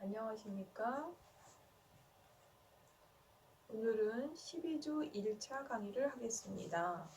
안녕하십니까? 오늘은 12주 1차 강의를 하겠습니다.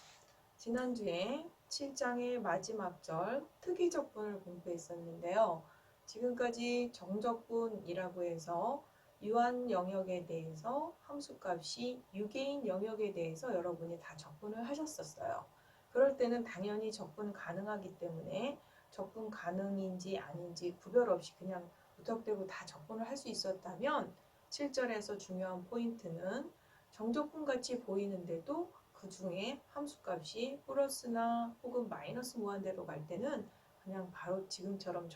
지난주에 7장의 마지막 절 특이적분을 공부했었는데요. 지금까지 정적분이라고 해서 유한 영역에 대해서 함수값이 유계인 영역에 대해서 여러분이 다 적분을 하셨었어요. 그럴 때는 당연히 적분 가능하기 때문에 적분 가능인지 아닌지 구별 없이 그냥 무턱대고 다 적분을 할 수 있었다면 7절에서 중요한 포인트는 정적분같이 보이는데도 그 중에 함수값이 플러스나 혹은 마이너스 무한대로 갈 때는 그냥 바로 지금처럼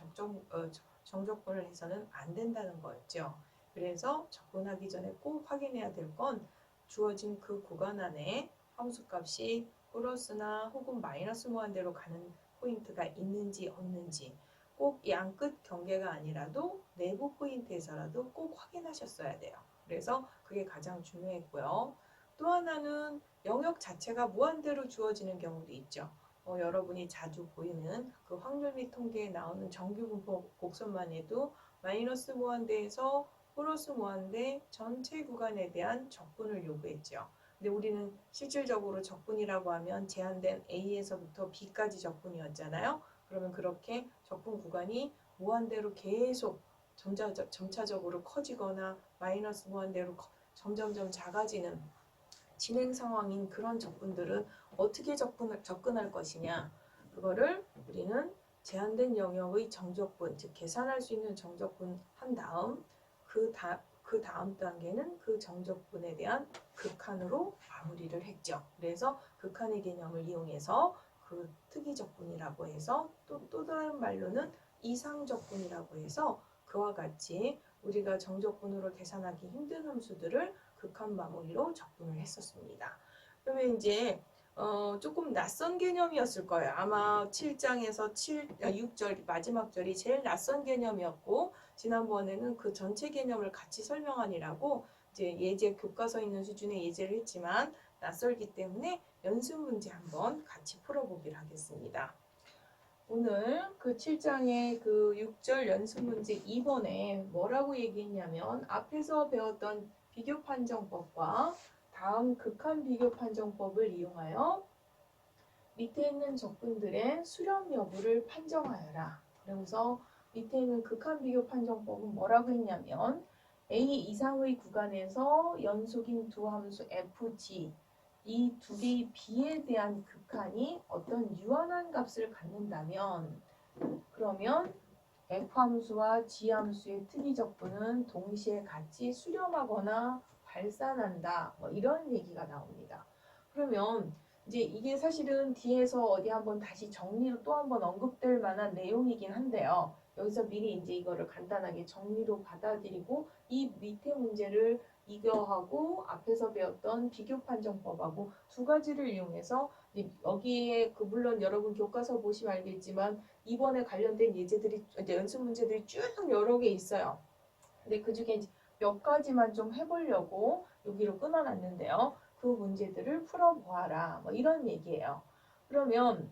정적분을 해서는 안 된다는 거였죠. 그래서 적분하기 전에 꼭 확인해야 될 건 주어진 그 구간 안에 함수값이 플러스나 혹은 마이너스 무한대로 가는 포인트가 있는지 없는지 꼭 양끝 경계가 아니라도 내부 포인트에서라도 꼭 확인하셨어야 돼요. 그래서 그게 가장 중요했고요. 또 하나는 영역 자체가 무한대로 주어지는 경우도 있죠. 여러분이 자주 보이는 그 확률 및 통계에 나오는 정규분포 곡선만 해도 마이너스 무한대에서 플러스 무한대 전체 구간에 대한 적분을 요구했죠. 근데 우리는 실질적으로 적분이라고 하면 제한된 A에서부터 B까지 적분이었잖아요. 그러면 그렇게 적분 구간이 무한대로 계속 점차적으로 커지거나 마이너스 무한대로 점점점 작아지는 진행 상황인 그런 적분들은 어떻게 접근할 것이냐. 그거를 우리는 제한된 영역의 정적분, 즉 계산할 수 있는 정적분 한 다음 그 다음 단계는 그 정적분에 대한 극한으로 마무리를 했죠. 그래서 극한의 개념을 이용해서 그 특이적분이라고 해서 또 다른 말로는 이상적분이라고 해서 그와 같이 우리가 정적분으로 계산하기 힘든 함수들을 극한 마무리로 적분을 했었습니다. 그러면 이제 조금 낯선 개념이었을 거예요. 아마 7장에서 6절 마지막 절이 제일 낯선 개념이었고 지난번에는 그 전체 개념을 같이 설명하느라고 이제 예제 교과서에 있는 수준의 예제를 했지만 낯설기 때문에 연습 문제 한번 같이 풀어보기로 하겠습니다. 오늘 그 7장의 그 6절 연습 문제 2번에 뭐라고 얘기했냐면 앞에서 배웠던 비교 판정법과 다음 극한 비교 판정법을 이용하여 밑에 있는 적분들의 수렴 여부를 판정하여라. 그러면서 밑에 있는 극한 비교 판정법은 뭐라고 했냐면 A 이상의 구간에서 연속인 두 함수 FG 이 두 개의 B에 대한 극한이 어떤 유한한 값을 갖는다면 그러면 F함수와 G함수의 특이적분은 동시에 같이 수렴하거나 발산한다. 뭐 이런 얘기가 나옵니다. 그러면 이제 이게 사실은 뒤에서 어디 한번 다시 정리로 또 한번 언급될 만한 내용이긴 한데요. 여기서 미리 이제 이거를 간단하게 정리로 받아들이고 이 밑에 문제를 이거하고 앞에서 배웠던 비교 판정법하고 두 가지를 이용해서 여기에 그 물론 여러분 교과서 보시면 알겠지만 이번에 관련된 예제들이 이제 연습 문제들이 쭉 여러 개 있어요. 근데 그 중에 몇 가지만 좀 해보려고 여기로 끊어놨는데요. 그 문제들을 풀어보아라. 뭐 이런 얘기예요. 그러면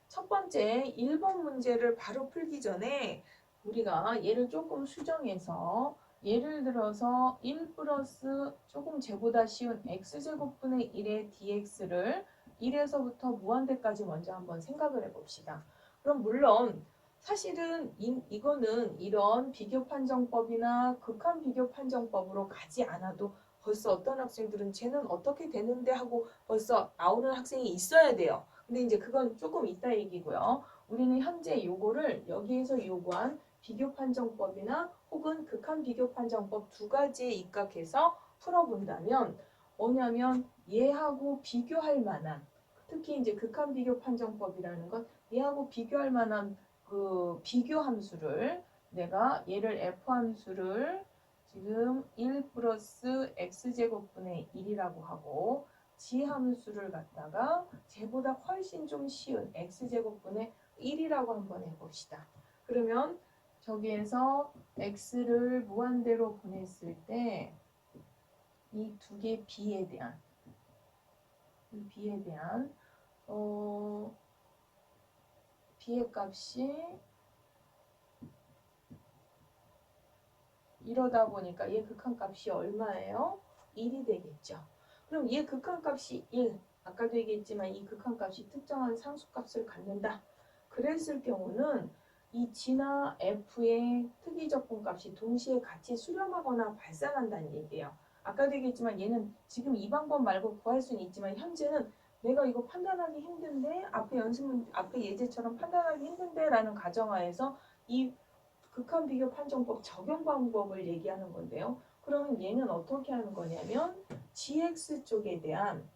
첫 번째 1번 문제를 바로 풀기 전에 우리가 얘를 조금 수정해서 예를 들어서 1 플러스 조금 쟤보다 쉬운 x제곱분의 1의 dx를 1에서부터 무한대까지 먼저 한번 생각을 해봅시다. 그럼 물론 사실은 이거는 이런 비교 판정법이나 극한 비교 판정법으로 가지 않아도 벌써 어떤 학생들은 쟤는 어떻게 되는데 하고 벌써 나오는 학생이 있어야 돼요. 근데 이제 그건 조금 이따 얘기고요. 우리는 현재 요거를 여기에서 요구한 비교 판정법이나 혹은 극한 비교 판정법 두 가지에 입각해서 풀어본다면 뭐냐면 얘하고 비교할 만한 특히 이제 극한 비교 판정법이라는 건 얘하고 비교할 만한 그 비교 함수를 내가 얘를 f 함수를 지금 1 플러스 x제곱분의 1이라고 하고 g 함수를 갖다가 쟤보다 훨씬 좀 쉬운 x제곱분의 1이라고 한번 해봅시다. 그러면 저기에서 x를 무한대로 보냈을 때 이 두 개 b에 대한 b의 값이 이러다 보니까 얘 극한값이 얼마예요? 1이 되겠죠. 그럼 얘 극한값이 1. 아까도 얘기했지만 이 극한값이 특정한 상수값을 갖는다. 그랬을 경우는 이 G나 F의 특이적분값이 동시에 같이 수렴하거나 발산한다는 얘기예요. 아까도 얘기했지만 얘는 지금 이 방법 말고 구할 수는 있지만 현재는 내가 이거 판단하기 힘든데 앞에 예제처럼 판단하기 힘든데 라는 가정하에서 이 극한 비교 판정법 적용 방법을 얘기하는 건데요. 그러면 얘는 어떻게 하는 거냐면 GX에 대한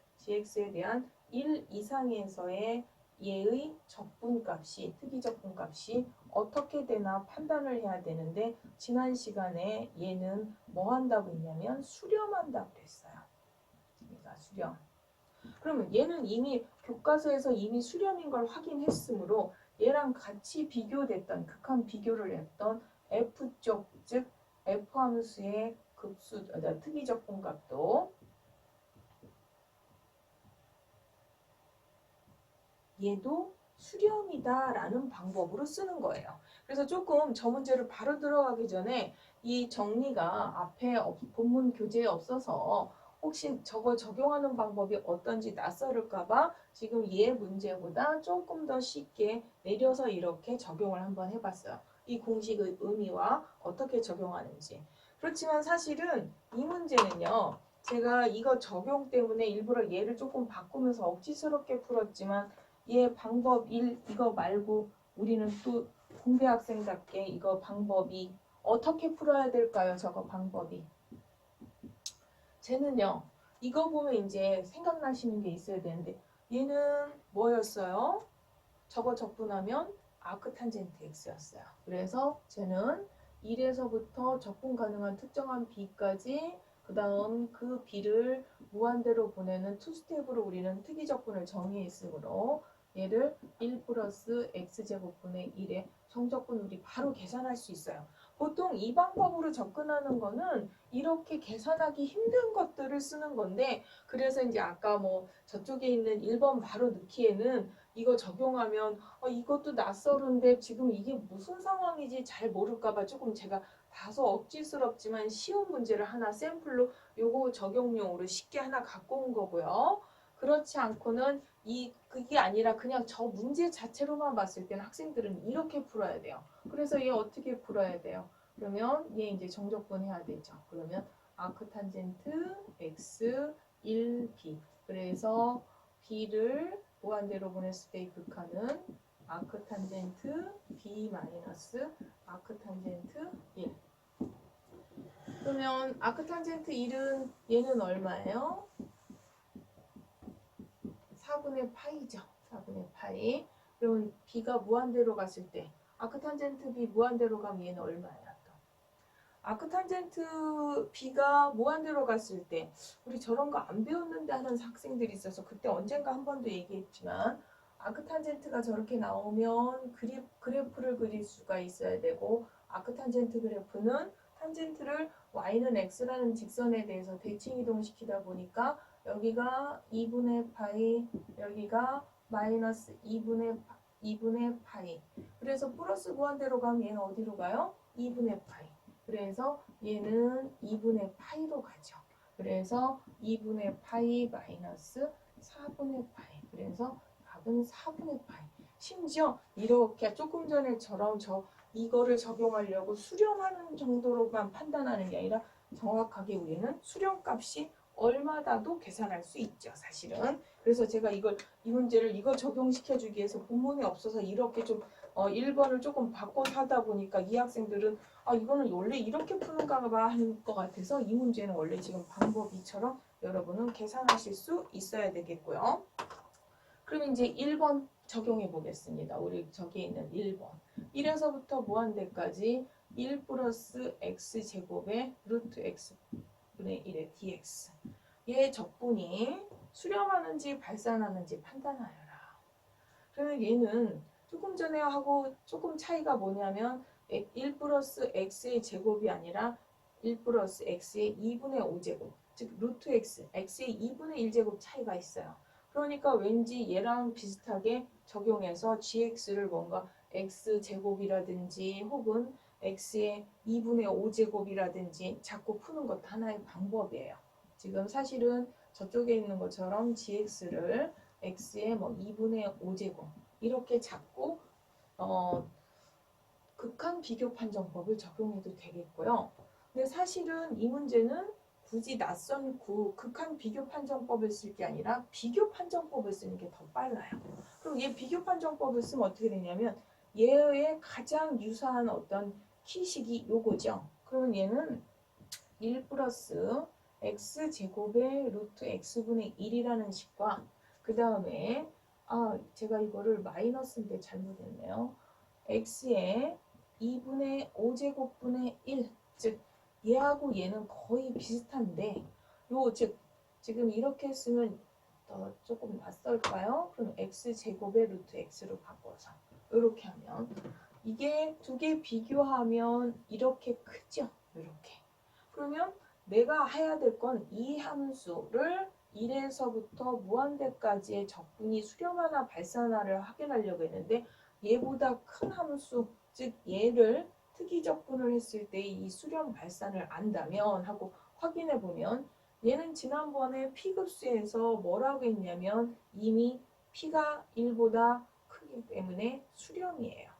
1 이상에서의 얘의 적분값이 특이적분값이 어떻게 되나 판단을 해야 되는데 지난 시간에 얘는 뭐 한다고 했냐면 수렴한다고 했어요. 그러니까 수렴. 그러면 얘는 이미 교과서에서 이미 수렴인 걸 확인했으므로 얘랑 같이 비교됐던 극한 비교를 했던 F쪽 즉 F 함수의 특이적분값도 얘도 수렴이다라는 방법으로 쓰는 거예요. 그래서 조금 저 문제를 바로 들어가기 전에 이 정리가 앞에 본문 교재에 없어서 혹시 저거 적용하는 방법이 어떤지 낯설을까봐 지금 얘 문제보다 조금 더 쉽게 내려서 이렇게 적용을 한번 해봤어요. 이 공식의 의미와 어떻게 적용하는지. 그렇지만 사실은 이 문제는요. 제가 이거 적용 때문에 일부러 얘를 조금 바꾸면서 억지스럽게 풀었지만 얘 방법 1 이거 말고 우리는 또 공대 학생답게 이거 방법이 어떻게 풀어야 될까요? 저거 방법이. 쟤는요. 이거 보면 이제 생각나시는 게 있어야 되는데 얘는 뭐였어요? 저거 적분하면 아크탄젠트 x였어요. 그래서 쟤는 1에서부터 적분 가능한 특정한 b까지 그 다음 그 b를 무한대로 보내는 투스텝으로 우리는 특이적분을 정의했으므로 얘를 1 플러스 x제곱분의 1의 정적분 우리 바로 계산할 수 있어요. 보통 이 방법으로 접근하는 거는 이렇게 계산하기 힘든 것들을 쓰는 건데 그래서 이제 아까 뭐 저쪽에 있는 1번 바로 넣기에는 이거 적용하면 이것도 낯설은데 지금 이게 무슨 상황이지 잘 모를까봐 조금 제가 다소 억지스럽지만 쉬운 문제를 하나 샘플로 요거 적용용으로 쉽게 하나 갖고 온 거고요. 그렇지 않고는 그게 아니라 그냥 저 문제 자체로만 봤을 때는 학생들은 이렇게 풀어야 돼요. 그래서 얘 어떻게 풀어야 돼요? 그러면 얘 이제 정적분 해야 되죠. 그러면 아크탄젠트 x 1b 그래서 b를 무한대로 보냈을 때의 극한은 아크탄젠트 b 마이너스 아크탄젠트 1. 그러면 아크탄젠트 1은 얘는 얼마예요? 4분의 파이죠. 4분의 파이. 그러면 b가 무한대로 갔을 때 아크탄젠트 b 무한대로 가면 얘는 얼마예요? 아크탄젠트 b가 무한대로 갔을 때 우리 저런 거 안 배웠는데 하는 학생들이 있어서 그때 언젠가 한 번도 얘기했지만 아크탄젠트가 저렇게 나오면 그래프를 그릴 수가 있어야 되고 아크탄젠트 그래프는 탄젠트를 y는 x라는 직선에 대해서 대칭 이동시키다 보니까 여기가 2분의 파이 여기가 마이너스 2분의 파이 그래서 플러스 무한대로 가면 얘는 어디로 가요? 2분의 파이 그래서 얘는 2분의 파이로 가죠. 그래서 2분의 파이 마이너스 4분의 파이. 그래서 답은 4분의 파이. 심지어 이렇게 조금 전에처럼 이거를 적용하려고 수렴하는 정도로만 판단하는 게 아니라 정확하게 우리는 수렴값이 얼마다도 계산할 수 있죠. 사실은. 그래서 제가 이 문제를 이거 적용시켜주기 위해서 본문이 없어서 이렇게 좀 1번을 조금 바꿔서 하다 보니까 이 학생들은 이거는 원래 이렇게 푸는가 봐 하는 것 같아서 이 문제는 원래 지금 방법 2처럼 여러분은 계산하실 수 있어야 되겠고요. 그럼 이제 1번 적용해 보겠습니다. 우리 저기에 있는 1번. 1에서부터 무한대까지 1 플러스 x제곱의 루트 x분의 1의 dx. 얘 적분이 수렴하는지 발산하는지 판단하여라. 그러면 얘는 조금 전에 하고 조금 차이가 뭐냐면 1 플러스 x의 제곱이 아니라 1 플러스 x의 2분의 5제곱 즉 루트 x의 2분의 1제곱 차이가 있어요. 그러니까 왠지 얘랑 비슷하게 적용해서 gx를 뭔가 x제곱이라든지 혹은 x의 2분의 5제곱이라든지 자꾸 푸는 것도 하나의 방법이에요. 지금 사실은 저쪽에 있는 것처럼 gx를 x의 뭐 2분의 5제곱 이렇게 자꾸 극한 비교 판정법을 적용해도 되겠고요. 근데 사실은 이 문제는 굳이 낯선 극한 비교 판정법을 쓸 게 아니라 비교 판정법을 쓰는 게 더 빨라요. 그럼 얘 비교 판정법을 쓰면 어떻게 되냐면 얘의 가장 유사한 어떤 키식이 요거죠. 그러면 얘는 1 플러스 x제곱의 루트 x분의 1이라는 식과 그 다음에 제가 이거를 마이너스인데 잘못했네요. x의 2분의 5제곱분의 1, 즉 얘하고 얘는 거의 비슷한데 즉 지금 이렇게 쓰면 조금 낯설까요? 그럼 x제곱의 루트 x로 바꿔서 이렇게 하면 이게 두 개 비교하면 이렇게 크죠? 이렇게. 그러면 내가 해야 될 건 이 함수를 1에서부터 무한대까지의 적분이 수렴하나 발산하를 확인하려고 했는데 얘보다 큰 함수, 즉 얘를 특이 적분을 했을 때 이 수렴 발산을 안다면 하고 확인해 보면 얘는 지난번에 P급수에서 뭐라고 했냐면 이미 P가 1보다 크기 때문에 수렴이에요.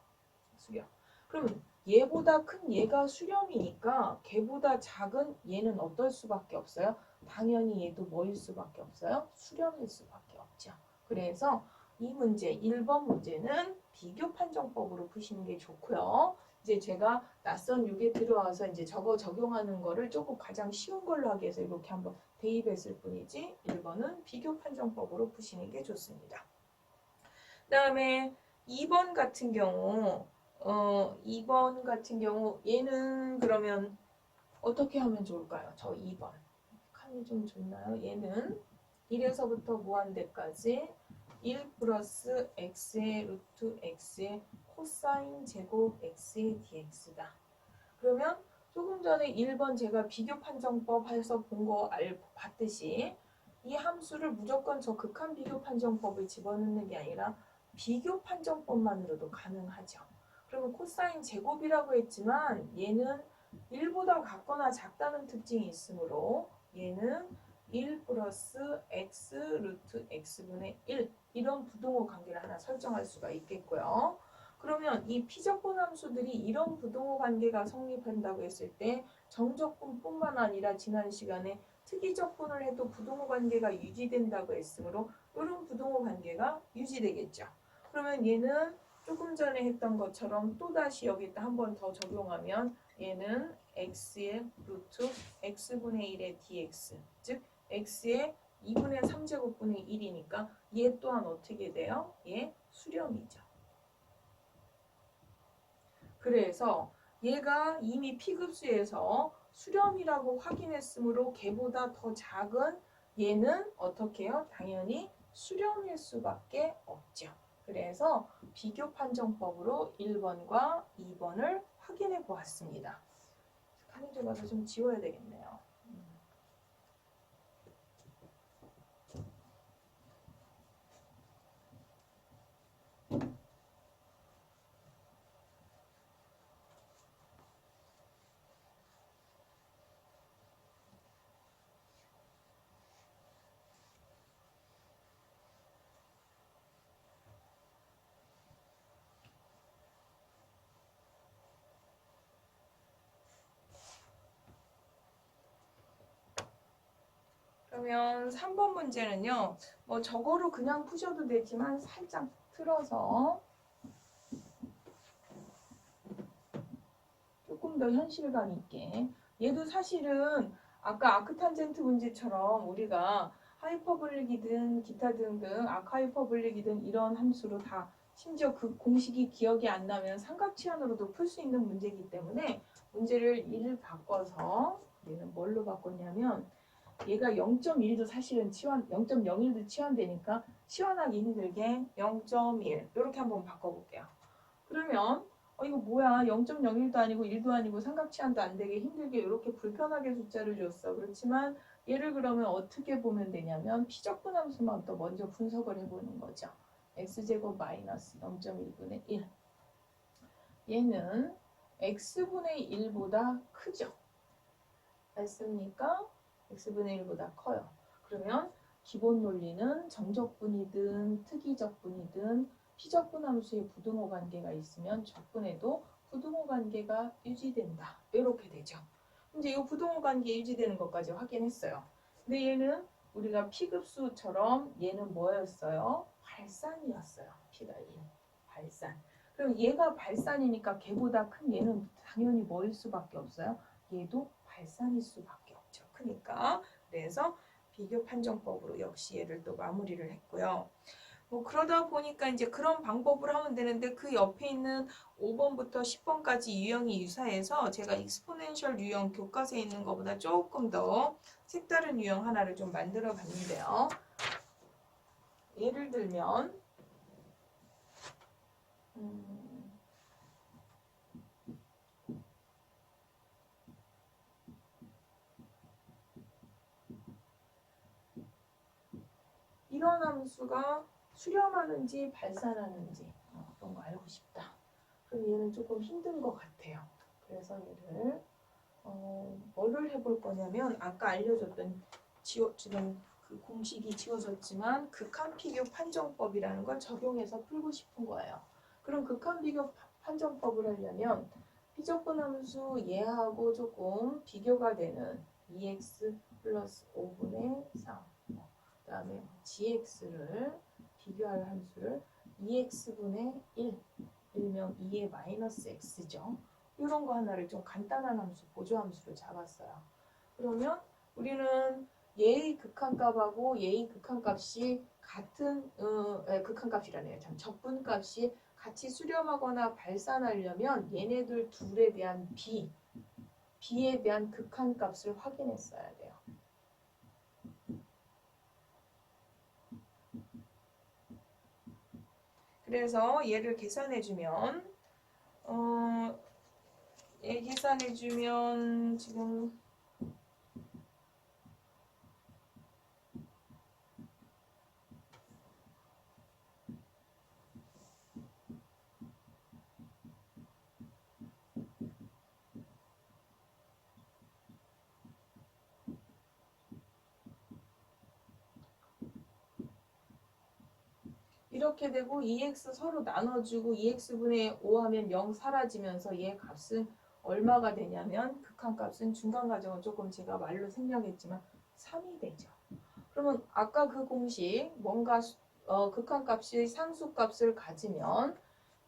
수렴. 그럼 얘보다 큰 얘가 수렴이니까 걔보다 작은 얘는 어떨 수밖에 없어요? 당연히 얘도 뭐일 수밖에 없어요? 수렴일 수밖에 없죠. 그래서 이 문제 1번 문제는 비교 판정법으로 푸시는 게 좋고요. 이제 제가 낯선 6에 들어와서 이제 저거 적용하는 거를 조금 가장 쉬운 걸로 하기 위해서 이렇게 한번 대입했을 뿐이지 1번은 비교 판정법으로 푸시는 게 좋습니다. 그 다음에 2번 같은 경우 2번 같은 경우 얘는 그러면 어떻게 하면 좋을까요? 저 2번 칸이 좀 좋나요? 얘는 1에서부터 무한대까지 1 플러스 x의 루트 x의 코사인 제곱 x의 dx다. 그러면 조금 전에 1번 제가 비교 판정법 해서 본 거 봤듯이 이 함수를 무조건 저 극한 비교 판정법을 집어넣는 게 아니라 비교 판정법만으로도 가능하죠. 그러면 코사인 제곱이라고 했지만 얘는 1보다 같거나 작다는 특징이 있으므로 얘는 1 플러스 x 루트 x분의 1 이런 부동호 관계를 하나 설정할 수가 있겠고요. 그러면 이 피적분 함수들이 이런 부동호 관계가 성립한다고 했을 때 정적분뿐만 아니라 지난 시간에 특이적분을 해도 부동호 관계가 유지된다고 했으므로 이런 부동호 관계가 유지되겠죠. 그러면 얘는 조금 전에 했던 것처럼 또다시 여기다 한 번 더 적용하면 얘는 x의 루트 x분의 1의 dx 즉 x의 2분의 3제곱분의 1이니까 얘 또한 어떻게 돼요? 얘 수렴이죠. 그래서 얘가 이미 P급수에서 수렴이라고 확인했으므로 걔보다 더 작은 얘는 어떻게 해요? 당연히 수렴일 수밖에 없죠. 그래서 비교 판정법으로 1번과 2번을 확인해 보았습니다. 칸이 좁아서 좀 지워야 되겠네요. 그러면 3번 문제는요. 뭐 저거로 그냥 푸셔도 되지만 살짝 틀어서 조금 더 현실감 있게. 얘도 사실은 아까 아크탄젠트 문제처럼 우리가 하이퍼블릭이든 기타 등등 아크하이퍼블릭이든 이런 함수로 다 심지어 그 공식이 기억이 안 나면 삼각치환으로도 풀 수 있는 문제이기 때문에 문제를 1을 바꿔서 얘는 뭘로 바꿨냐면 얘가 0.1도 사실은 0.01도 치환되니까 치환하기 힘들게 0.1 이렇게 한번 바꿔볼게요. 그러면 이거 뭐야 0.01도 아니고 1도 아니고 삼각치환도 안 되게 힘들게 이렇게 불편하게 숫자를 줬어. 그렇지만 얘를 그러면 어떻게 보면 되냐면 피적분 함수만 또 먼저 분석을 해보는 거죠. x제곱 마이너스 0.1분의 1 얘는 x분의 1보다 크죠? 맞습니까? x분의 1보다 커요. 그러면 기본 논리는 정적분이든 특이적분이든 피적분 함수의 부등호 관계가 있으면 적분에도 부등호 관계가 유지된다. 이렇게 되죠. 이제 이 부등호 관계 유지되는 것까지 확인했어요. 근데 얘는 우리가 P급수처럼 얘는 뭐였어요? 발산이었어요. P가 1. 발산. 그럼 얘가 발산이니까 걔보다 큰 얘는 당연히 뭐일 수밖에 없어요? 얘도 발산일 수밖에 없죠. 크니까. 그래서 비교 판정법으로 역시 얘를 또 마무리를 했고요. 뭐 그러다 보니까 이제 그런 방법을 하면 되는데 그 옆에 있는 5번부터 10번까지 유형이 유사해서 제가 익스포넨셜 유형 교과서에 있는 것보다 조금 더 색다른 유형 하나를 좀 만들어 봤는데요. 예를 들면 이런 함수가 수렴하는지 발산하는지 그런 거 알고 싶다. 그럼 얘는 조금 힘든 것 같아요. 그래서 얘를 뭐를 해볼 거냐면 아까 알려줬던 지금 그 공식이 지워졌지만 극한비교 판정법이라는 걸 적용해서 풀고 싶은 거예요. 그럼 극한비교 판정법을 하려면 피적분 함수 얘하고 조금 비교가 되는 2x 플러스 5분의 3 그 다음에 gx를 비교할 함수를 2x분의 1 일명 2의 마이너스 x죠. 이런 거 하나를 좀 간단한 함수, 보조함수로 잡았어요. 그러면 우리는 얘의 극한값하고 얘의 극한값이 같은 극한값이라네요. 참 적분값이 같이 수렴하거나 발산하려면 얘네들 둘에 대한 b에 대한 극한값을 확인했어야 돼요. 그래서 얘를 계산해주면 얘 계산해주면 지금 이렇게 되고 2x 서로 나눠주고 2x분의 5 하면 0 사라지면서 얘 값은 얼마가 되냐면 극한값은 중간과정은 조금 제가 말로 생략했지만 3이 되죠. 그러면 아까 그 공식 뭔가 극한값이 상수값을 가지면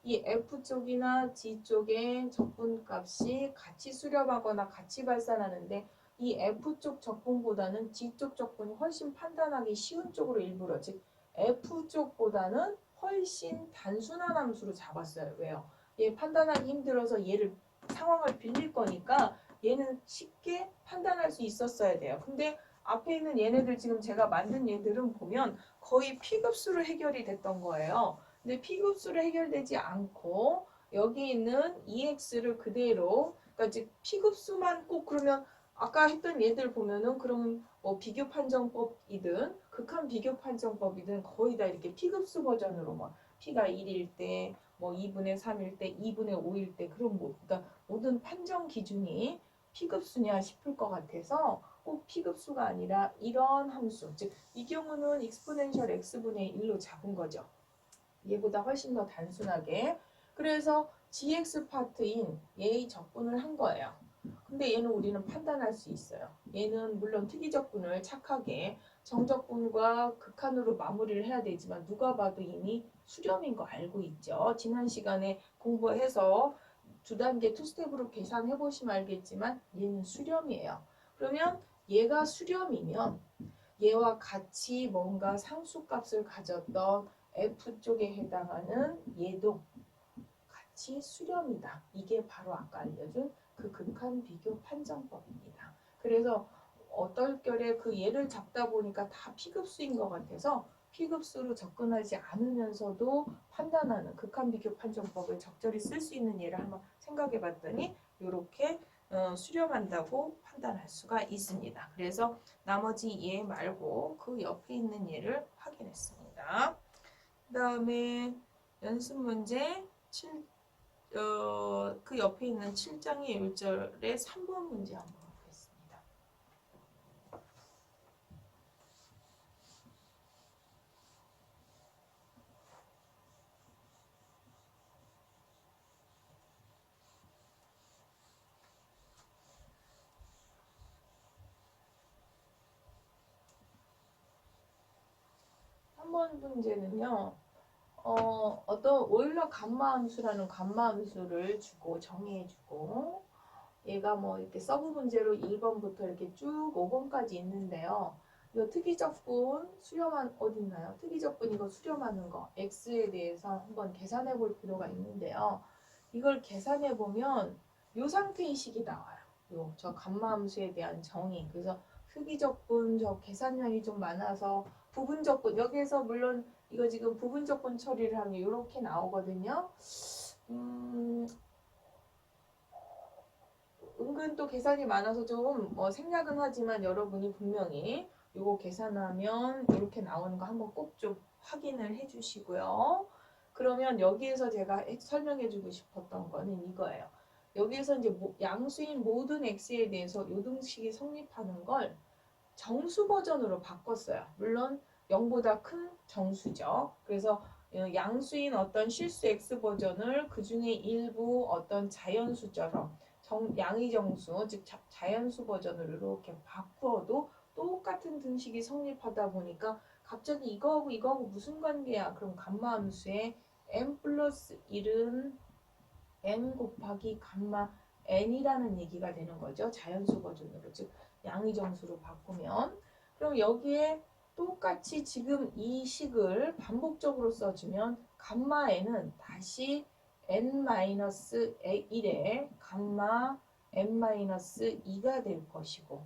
이 F쪽이나 G쪽의 적분값이 같이 수렴하거나 같이 발산하는데 이 F쪽 적분보다는 G쪽 적분이 훨씬 판단하기 쉬운 쪽으로 일부러 즉 F쪽보다는 훨씬 단순한 함수로 잡았어요. 왜요? 얘 판단하기 힘들어서 얘를 상황을 빌릴 거니까 얘는 쉽게 판단할 수 있었어야 돼요. 근데 앞에 있는 얘네들 지금 제가 만든 얘들은 보면 거의 P급수로 해결이 됐던 거예요. 근데 P급수로 해결되지 않고 여기 있는 EX를 그대로 그러니까 즉 P급수만 꼭 그러면 아까 했던 얘들 보면은 그러면 뭐 비교 판정법이든 극한 비교 판정법이든 거의 다 이렇게 P급수 버전으로 뭐 P가 1일 때 뭐 2분의 3일 때 2분의 5일 때 그런 뭐 그러니까 모든 판정 기준이 P급수냐 싶을 것 같아서 꼭 P급수가 아니라 이런 함수 즉 이 경우는 익스포넨셜 x분의 1로 잡은 거죠. 얘보다 훨씬 더 단순하게. 그래서 gx 파트인 얘의 적분을 한 거예요. 근데 얘는 우리는 판단할 수 있어요. 얘는 물론 특이적분을 착하게 정적분과 극한으로 마무리를 해야 되지만 누가 봐도 이미 수렴인 거 알고 있죠. 지난 시간에 공부해서 두 단계 투스텝으로 계산해 보시면 알겠지만 얘는 수렴이에요. 그러면 얘가 수렴이면 얘와 같이 뭔가 상수값을 가졌던 F쪽에 해당하는 얘도 같이 수렴이다. 이게 바로 아까 알려준 그 극한 비교 판정법입니다. 그래서 어떨결에 그 얘를 잡다 보니까 다 P급수인 것 같아서 P급수로 접근하지 않으면서도 판단하는 극한 비교 판정법을 적절히 쓸 수 있는 예를 한번 생각해 봤더니 이렇게 수렴한다고 판단할 수가 있습니다. 그래서 나머지 얘 말고 그 옆에 있는 얘를 확인했습니다. 그 다음에 연습 문제 그 옆에 있는 7장의 1절의 3번 문제 한번 보겠습니다. 3번 문제는요. 어떤 오일러 감마 함수라는 감마 함수를 주고 정의해주고 얘가 뭐 이렇게 서브 문제로 1번부터 이렇게 쭉 5번까지 있는데요. 이거 특이적분 수렴한 어디 있나요? 특이적분 이거 수렴하는 거 x에 대해서 한번 계산해 볼 필요가 있는데요. 이걸 계산해 보면 이 상태의 식이 나와요. 저 감마 함수에 대한 정의. 그래서 특이적분 저 계산량이 좀 많아서 부분적분 여기에서 물론 이거 지금 부분적분 처리를 하면 이렇게 나오거든요. 은근 또 계산이 많아서 좀 생략은 하지만 여러분이 분명히 이거 계산하면 이렇게 나오는 거 한번 꼭 좀 확인을 해 주시고요. 그러면 여기에서 제가 설명해 주고 싶었던 거는 이거예요. 여기에서 이제 양수인 모든 x에 대해서 요등식이 성립하는 걸 정수 버전으로 바꿨어요. 물론 0보다 큰 정수죠. 그래서 양수인 어떤 실수 x 버전을 그 중에 일부 어떤 자연수처럼 양의정수 즉 자연수 버전으로 이렇게 바꾸어도 똑같은 등식이 성립하다 보니까 갑자기 이거하고 무슨 관계야? 그럼 감마 함수의 n 플러스 1은 n 곱하기 감마 n이라는 얘기가 되는 거죠. 자연수 버전으로 즉 양의정수로 바꾸면 그럼 여기에 똑같이 지금 이 식을 반복적으로 써주면 감마 n은 다시 n-1에 감마 n-2가 될 것이고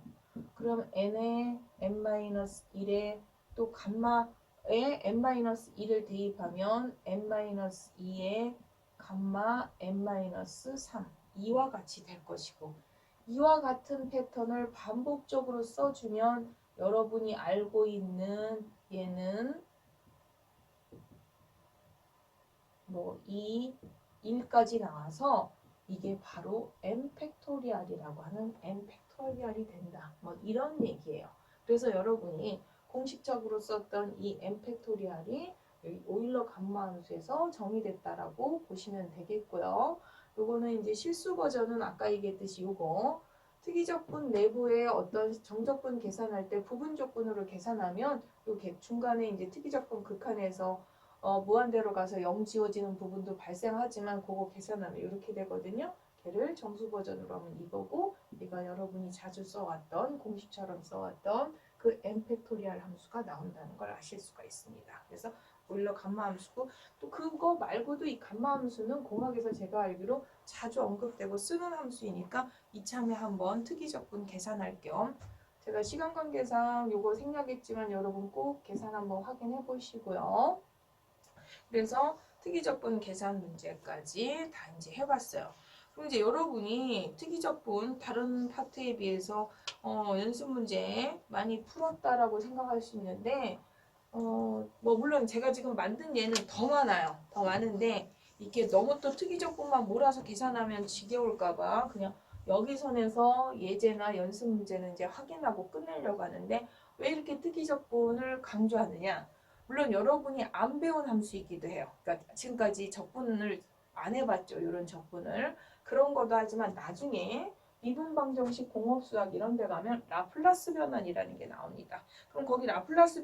그럼 n의 n-1에 또 감마에 n-1을 대입하면 n-2에 감마 n-3 이와 같이 될 것이고 이와 같은 패턴을 반복적으로 써주면 여러분이 알고 있는 얘는 뭐 2, 1까지 나와서 이게 바로 n 팩토리얼이라고 하는 n 팩토리얼이 된다. 뭐 이런 얘기예요. 그래서 여러분이 공식적으로 썼던 이 n 팩토리얼이 여기 오일러 감마 함수에서 정의됐다라고 보시면 되겠고요. 요거는 이제 실수 버전은 아까 얘기했듯이 요거 특이적분 내부에 어떤 정적분 계산할 때 부분적분으로 계산하면 요 중간에 이제 특이적분 극한에서 무한대로 가서 0 지워지는 부분도 발생하지만 그거 계산하면 이렇게 되거든요. 걔를 정수 버전으로 하면 이거고 얘가 여러분이 자주 써왔던 공식처럼 써왔던 그 n 팩토리얼 함수가 나온다는 걸 아실 수가 있습니다. 그래서 오일러 감마 함수고 또 그거 말고도 이 감마 함수는 공학에서 제가 알기로 자주 언급되고 쓰는 함수이니까 이참에 한번 특이적분 계산할 겸 제가 시간 관계상 요거 생략했지만 여러분 꼭 계산 한번 확인해 보시고요. 그래서 특이적분 계산 문제까지 다 이제 해봤어요. 그럼 이제 여러분이 특이적분 다른 파트에 비해서 연습 문제 많이 풀었다라고 생각할 수 있는데 뭐 물론 제가 지금 만든 예는 더 많아요. 더 많은데 이게 너무 또 특이적분만 몰아서 계산하면 지겨울까봐 그냥 여기 선에서 예제나 연습 문제는 이제 확인하고 끝내려고 하는데 왜 이렇게 특이적분을 강조하느냐? 물론 여러분이 안 배운 함수이기도 해요. 그러니까 지금까지 적분을 안 해봤죠. 이런 적분을. 그런 것도 하지만 나중에 미분방정식 공업수학 이런 데 가면 라플라스 변환이라는 게 나옵니다. 그럼 거기 라플라스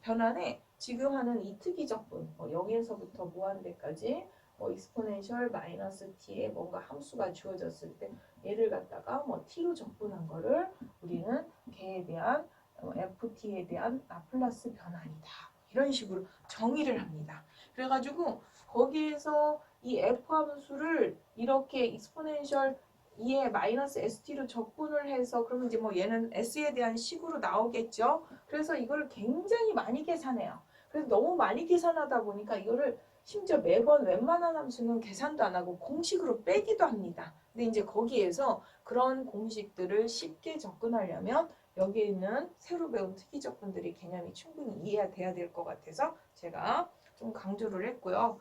변환에 지금 하는 이 특이적분, 여기에서부터 무한대까지 익스포넨셜 마이너스 t에 뭔가 함수가 주어졌을 때 얘를 갖다가 t로 적분한 거를 우리는 걔에 대한 ft에 대한 라플라스 변환이다. 이런 식으로 정의를 합니다. 그래가지고 거기에서 이 f 함수를 이렇게 익스포넨셜 2의 마이너스 st로 적분을 해서 그러면 이제 얘는 s에 대한 식으로 나오겠죠. 그래서 이걸 굉장히 많이 계산해요. 그래서 너무 많이 계산하다 보니까 이거를 심지어 매번 웬만한 함수는 계산도 안 하고 공식으로 빼기도 합니다. 근데 이제 거기에서 그런 공식들을 쉽게 접근하려면 여기에 있는 새로 배운 특이적분들이 개념이 충분히 이해가 돼야 될 것 같아서 제가 좀 강조를 했고요.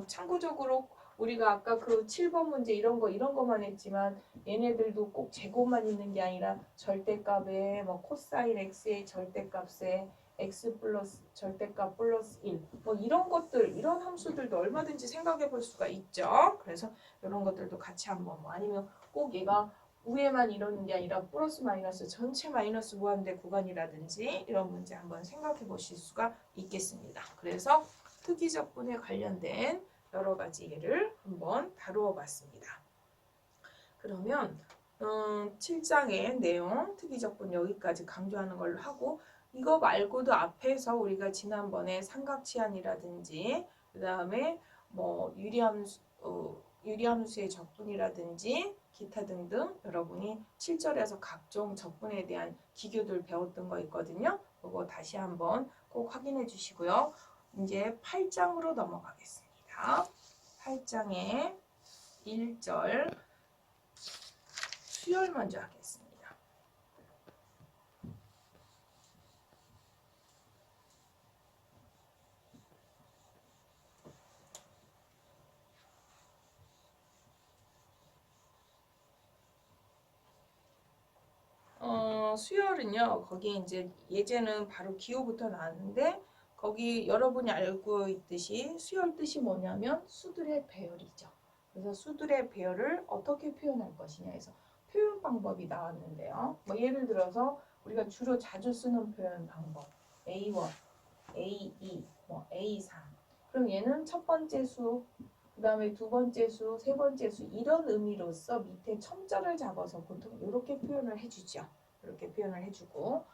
참고적으로 우리가 아까 그 7번 문제 이런 거만 했지만 얘네들도 꼭 제곱만 있는 게 아니라 절대값에 뭐 코사인 x의 절대값에 x 플러스 절대값 플러스 1 뭐 이런 것들 이런 함수들도 얼마든지 생각해 볼 수가 있죠. 그래서 이런 것들도 같이 한번 뭐 아니면 꼭 얘가 위에만 이러는 게 아니라 플러스 마이너스 전체 마이너스 무한대 구간이라든지 이런 문제 한번 생각해 보실 수가 있겠습니다. 그래서 특이적분에 관련된 여러 가지 예를 한번 다루어 봤습니다. 그러면 7장의 내용 특이적분 여기까지 강조하는 걸로 하고 이거 말고도 앞에서 우리가 지난번에 삼각치환이라든지 그 다음에 뭐 유리함수의 적분이라든지 기타 등등 여러분이 7절에서 각종 적분에 대한 기교들 배웠던 거 있거든요. 그거 다시 한번 꼭 확인해 주시고요. 이제 8장으로 넘어가겠습니다. 8장의 1절 수열 먼저 하겠습니다. 수열은요, 거기에 이제 예제는 바로 기호부터 나왔는데, 거기 여러분이 알고 있듯이 수열 뜻이 뭐냐면 수들의 배열이죠. 그래서 수들의 배열을 어떻게 표현할 것이냐 해서 표현 방법이 나왔는데요. 뭐 예를 들어서 우리가 주로 자주 쓰는 표현 방법, A1, A2, 뭐 A3. 그럼 얘는 첫 번째 수, 그 다음에 두 번째 수, 세 번째 수 이런 의미로서 밑에 첨자를 잡아서 보통 이렇게 표현을 해주죠. 이렇게 표현을 해주고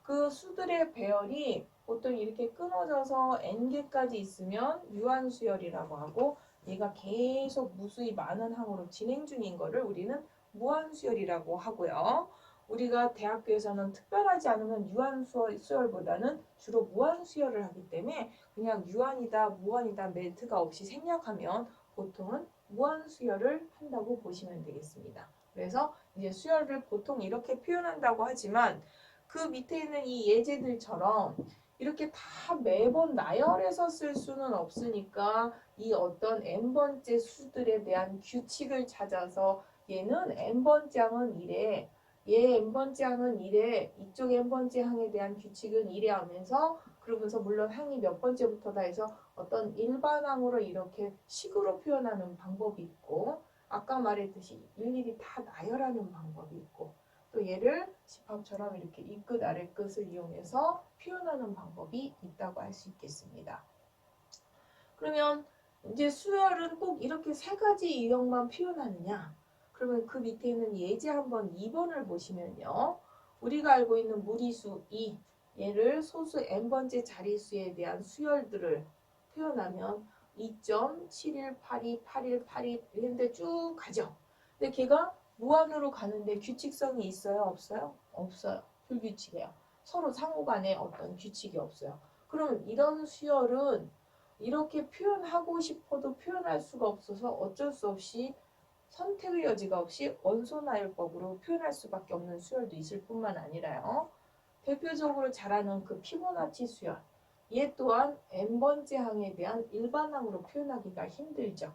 그 수들의 배열이 보통 이렇게 끊어져서 n개까지 있으면 유한수열이라고 하고 얘가 계속 무수히 많은 항으로 진행 중인 거를 우리는 무한수열이라고 하고요. 우리가 대학교에서는 특별하지 않으면 유한수열보다는 주로 무한수열을 하기 때문에 그냥 유한이다, 무한이다 멘트가 없이 생략하면 보통은 무한수열을 한다고 보시면 되겠습니다. 그래서 이제 수열을 보통 이렇게 표현한다고 하지만 그 밑에 있는 이 예제들처럼 이렇게 다 매번 나열해서 쓸 수는 없으니까 이 어떤 n번째 수들에 대한 규칙을 찾아서 얘는 n번째 항은 이래 얘 n번째 항은 이래 이쪽 n번째 항에 대한 규칙은 이래 하면서 그러면서 물론 항이 몇 번째부터다 해서 어떤 일반항으로 이렇게 식으로 표현하는 방법이 있고 아까 말했듯이 일일이 다 나열하는 방법이 있고 또 얘를 집합처럼 이렇게 윗끝 아랫끝을 이용해서 표현하는 방법이 있다고 할 수 있겠습니다. 그러면 이제 수열은 꼭 이렇게 세 가지 유형만 표현하느냐? 그러면 그 밑에 있는 예제 한번 2번을 보시면요. 우리가 알고 있는 무리수 2, 얘를 소수 n번째 자릿수에 대한 수열들을 표현하면 2.7182, 81, 82 이런데 쭉 가죠. 근데 걔가 무한으로 가는데 규칙성이 있어요? 없어요? 없어요. 불규칙해요. 서로 상호간에 어떤 규칙이 없어요. 그럼 이런 수열은 이렇게 표현하고 싶어도 표현할 수가 없어서 어쩔 수 없이 선택의 여지가 없이 원소나열법으로 표현할 수밖에 없는 수열도 있을 뿐만 아니라요. 대표적으로 잘하는 그 피보나치 수열. 얘 또한 n번째 항에 대한 일반항으로 표현하기가 힘들죠.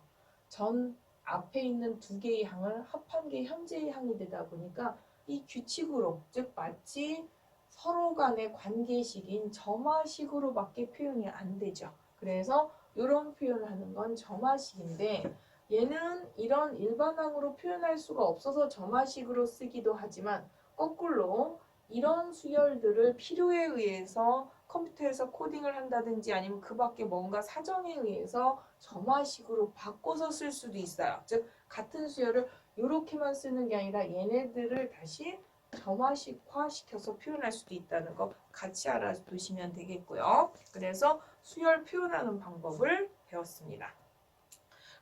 전 앞에 있는 두 개의 항을 합한 게 현재의 항이 되다 보니까 이 규칙으로 즉 마치 서로 간의 관계식인 점화식으로밖에 표현이 안 되죠. 그래서 이런 표현을 하는 건 점화식인데 얘는 이런 일반항으로 표현할 수가 없어서 점화식으로 쓰기도 하지만 거꾸로 이런 수열들을 필요에 의해서 컴퓨터에서 코딩을 한다든지 아니면 그 밖에 뭔가 사정에 의해서 점화식으로 바꿔서 쓸 수도 있어요. 즉 같은 수열을 이렇게만 쓰는 게 아니라 얘네들을 다시 점화식화 시켜서 표현할 수도 있다는 거 같이 알아두시면 되겠고요. 그래서 수열 표현하는 방법을 배웠습니다.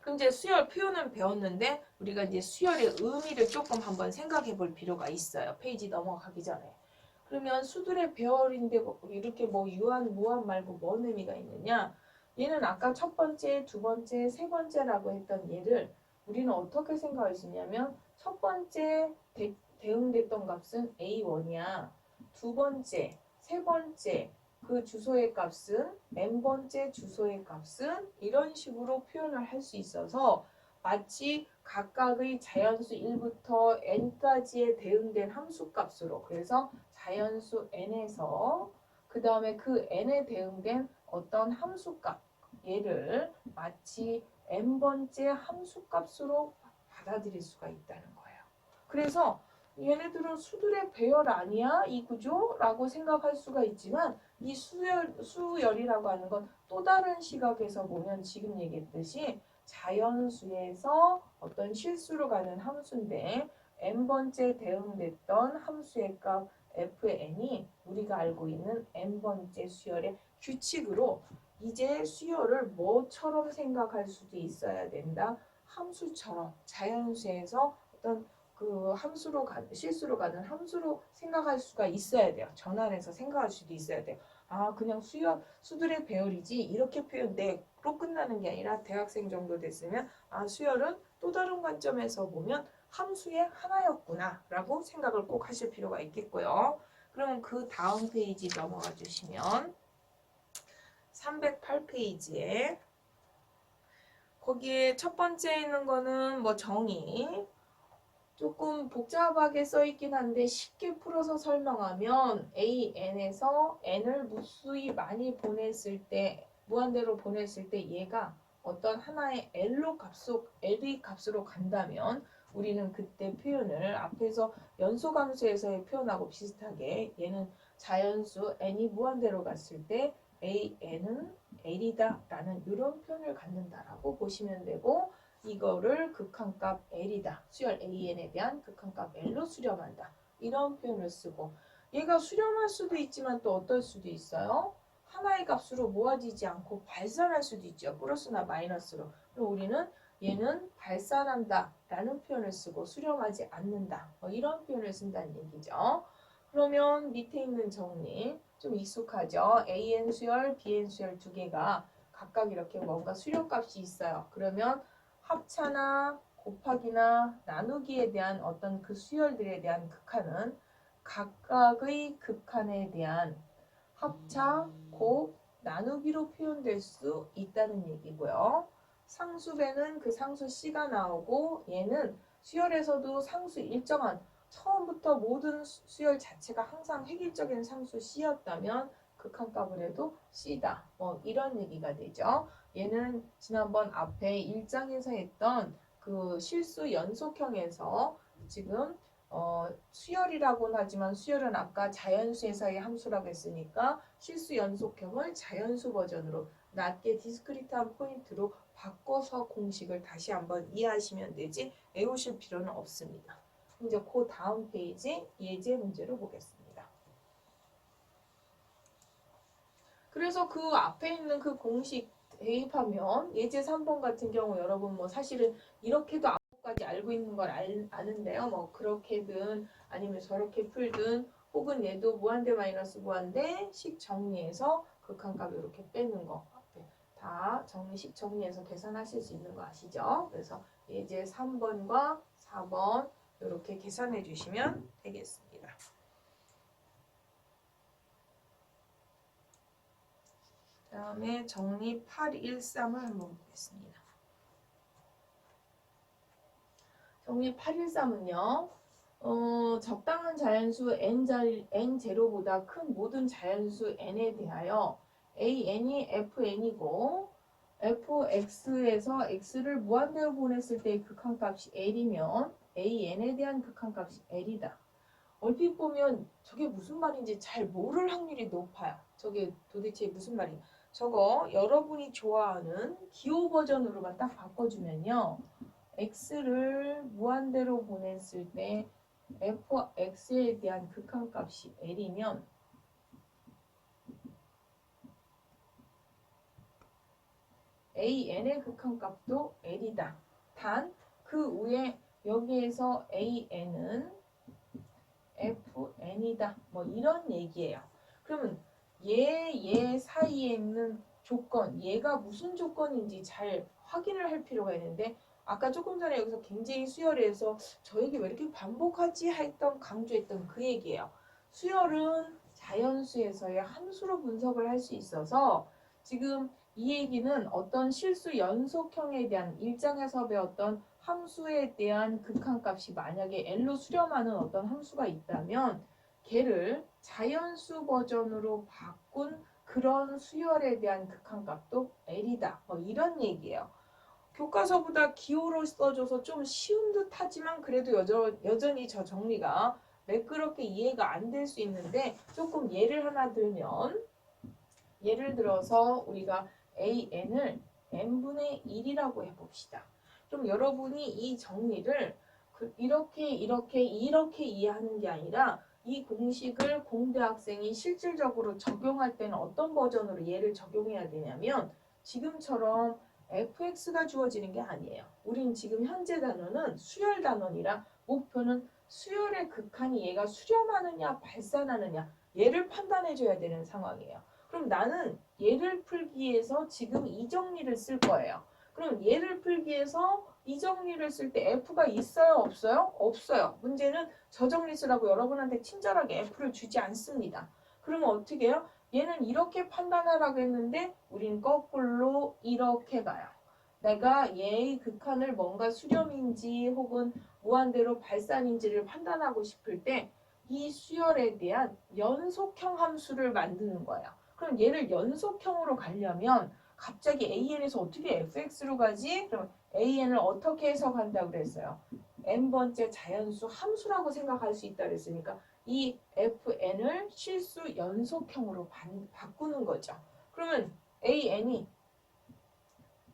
그럼 이제 수열 표현은 배웠는데 우리가 이제 수열의 의미를 조금 한번 생각해 볼 필요가 있어요. 페이지 넘어가기 전에. 그러면 수들의 배열인데 이렇게 뭐 유한, 무한 말고 뭔 의미가 있느냐? 얘는 아까 첫 번째, 두 번째, 세 번째라고 했던 얘를 우리는 어떻게 생각할 수 있냐면 첫 번째 대응됐던 값은 A1이야. 두 번째, 세 번째 그 주소의 값은 n번째 주소의 값은 이런 식으로 표현을 할 수 있어서 마치 각각의 자연수 1부터 n까지에 대응된 함수값으로, 그래서 자연수 n에서 그 다음에 그 n에 대응된 어떤 함수값, 얘를 마치 n번째 함수값으로 받아들일 수가 있다는 거예요. 그래서 얘네들은 수들의 배열 아니야? 이 구조? 라고 생각할 수가 있지만 이 수열이라고 하는 건 또 다른 시각에서 보면 지금 얘기했듯이 자연수에서 어떤 실수로 가는 함수인데 n번째 대응됐던 함수의 값 fn이 우리가 알고 있는 n번째 수열의 규칙으로 이제 수열을 뭐처럼 생각할 수도 있어야 된다. 함수처럼 자연수에서 어떤 그 함수로 실수로 가는 함수로 생각할 수가 있어야 돼요. 전환해서 생각할 수도 있어야 돼요. 아, 그냥 수들의 배열이지 이렇게 표현되로 끝나는 게 아니라 대학생 정도 됐으면 아, 수열은 또 다른 관점에서 보면 함수의 하나였구나 라고 생각을 꼭 하실 필요가 있겠고요. 그러면 그 다음 페이지 넘어가 주시면 308페이지에 거기에 첫 번째 있는 거는 뭐 정의, 조금 복잡하게 써있긴 한데 쉽게 풀어서 설명하면 AN에서 N을 무수히 많이 보냈을 때, 무한대로 보냈을 때 얘가 어떤 하나의 L의 값으로 간다면 우리는 그때 표현을 앞에서 연소함수에서의 표현하고 비슷하게 얘는 자연수 N이 무한대로 갔을 때 AN은 L이다 라는 이런 표현을 갖는다라고 보시면 되고, 이거를 극한값 L이다. 수열 AN에 대한 극한값 L로 수렴한다. 이런 표현을 쓰고, 얘가 수렴할 수도 있지만 또 어떨 수도 있어요. 하나의 값으로 모아지지 않고 발산할 수도 있죠. 플러스나 마이너스로. 그럼 우리는 얘는 발산한다 라는 표현을 쓰고 수렴하지 않는다. 이런 표현을 쓴다는 얘기죠. 그러면 밑에 있는 정리 좀 익숙하죠. AN 수열, BN 수열 두 개가 각각 이렇게 뭔가 수렴값이 있어요. 그러면 합차나 곱하기나 나누기에 대한 어떤 그 수열들에 대한 극한은 각각의 극한에 대한 합차, 곱, 나누기로 표현될 수 있다는 얘기고요. 상수배는 그 상수 C가 나오고 얘는 수열에서도 상수 일정한 처음부터 모든 수열 자체가 항상 획일적인 상수 C였다면 극한값을 해도 C다. 뭐 이런 얘기가 되죠. 얘는 지난번 앞에 1장에서 했던 그 실수 연속형에서 지금 수열이라고는 하지만 수열은 아까 자연수에서의 함수라고 했으니까 실수 연속형을 자연수 버전으로 낮게 디스크리트한 포인트로 바꿔서 공식을 다시 한번 이해하시면 되지 외우실 필요는 없습니다. 이제 그 다음 페이지 예제 문제로 보겠습니다. 그래서 그 앞에 있는 그 공식 대입하면 예제 3번 같은 경우 여러분 뭐 사실은 이렇게도 앞까지 알고 있는 걸 아는데요. 뭐 그렇게든 아니면 저렇게 풀든 혹은 얘도 무한대 마이너스 무한대 식 정리해서 극한값 이렇게 빼는 거 다 정리식 정리해서 계산하실 수 있는 거 아시죠? 그래서 예제 3번과 4번 이렇게 계산해 주시면 되겠습니다. 그 다음에 정리 813을 한번 보겠습니다. 정리 813은요. 적당한 자연수 n0보다 큰 모든 자연수 n에 대하여 an이 fn이고 fx에서 x를 무한대로 보냈을 때의 극한값이 l이면 an에 대한 극한값이 l이다. 얼핏 보면 저게 무슨 말인지 잘 모를 확률이 높아요. 저게 도대체 무슨 말이냐. 저거 여러분이 좋아하는 기호 버전으로만 딱 바꿔주면요. x를 무한대로 보냈을 때 fx에 대한 극한값이 l이면 an의 극한값도 l이다. 단 그 위에 여기에서 an은 fn이다. 뭐 이런 얘기예요. 그러면 얘 사이에 있는 조건, 얘가 무슨 조건인지 잘 확인을 할 필요가 있는데 아까 조금 전에 여기서 굉장히 수열해서 저 얘기 왜 이렇게 반복하지 했던 강조했던 그 얘기예요. 수열은 자연수에서의 함수로 분석을 할 수 있어서 지금 이 얘기는 어떤 실수 연속형에 대한 일장에서 배웠던 함수에 대한 극한값이 만약에 L로 수렴하는 어떤 함수가 있다면 걔를 자연수 버전으로 바꾼 그런 수열에 대한 극한값도 L이다. 뭐 이런 얘기예요. 교과서보다 기호로 써줘서 좀 쉬운 듯 하지만 그래도 여전히 저 정리가 매끄럽게 이해가 안 될 수 있는데 조금 예를 하나 들면 예를 들어서 우리가 AN을 n분의 1이라고 해봅시다. 그럼 여러분이 이 정리를 이렇게 이해하는 게 아니라 이 공식을 공대 학생이 실질적으로 적용할 때는 어떤 버전으로 얘를 적용해야 되냐면 지금처럼 fx가 주어지는 게 아니에요. 우린 지금 현재 단원은 수열 단원이라 목표는 수열의 극한이 얘가 수렴하느냐 발산하느냐 얘를 판단해 줘야 되는 상황이에요. 그럼 나는 얘를 풀기 위해서 지금 이 정리를 쓸 거예요. 그럼 얘를 풀기 위해서 이 정리를 쓸 때 F가 있어요? 없어요? 없어요. 문제는 저 정리 쓰라고 여러분한테 친절하게 F를 주지 않습니다. 그러면 어떻게 해요? 얘는 이렇게 판단하라고 했는데 우린 거꾸로 이렇게 가요. 내가 얘의 극한을 뭔가 수렴인지 혹은 무한대로 발산인지를 판단하고 싶을 때 이 수열에 대한 연속형 함수를 만드는 거예요. 그럼 얘를 연속형으로 가려면 갑자기 AN에서 어떻게 fx로 가지? 그럼 AN을 어떻게 해석한다고 그랬어요? n번째 자연수 함수라고 생각할 수 있다 그랬으니까 이 fn을 실수 연속형으로 바꾸는 거죠. 그러면 AN이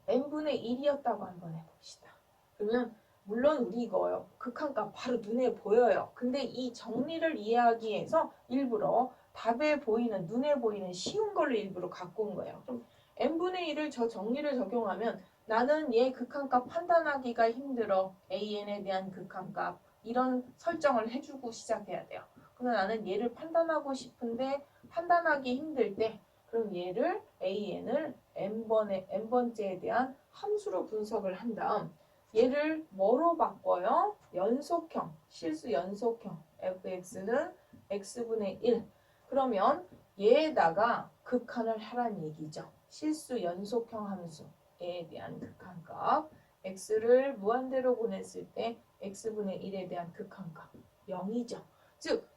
n분의 1이었다고 한번 해봅시다. 그러면 물론 우리 이거요. 극한값 바로 눈에 보여요. 근데 이 정리를 이해하기 위해서 일부러 답에 보이는 눈에 보이는 쉬운 걸로 일부러 갖고 온 거예요. 그럼 n분의 1을 저 정리를 적용하면 나는 얘 극한값 판단하기가 힘들어. an에 대한 극한값 이런 설정을 해주고 시작해야 돼요. 그러면 나는 얘를 판단하고 싶은데 판단하기 힘들 때 그럼 얘를 an을 n번째에 대한 함수로 분석을 한 다음 얘를 뭐로 바꿔요? 연속형, 실수 연속형 fx는 x분의 1 그러면 얘에다가 극한을 하란 얘기죠. 실수 연속형 함수에 대한 극한값 x를 무한대로 보냈을 때 x분의 1에 대한 극한값 0이죠. 즉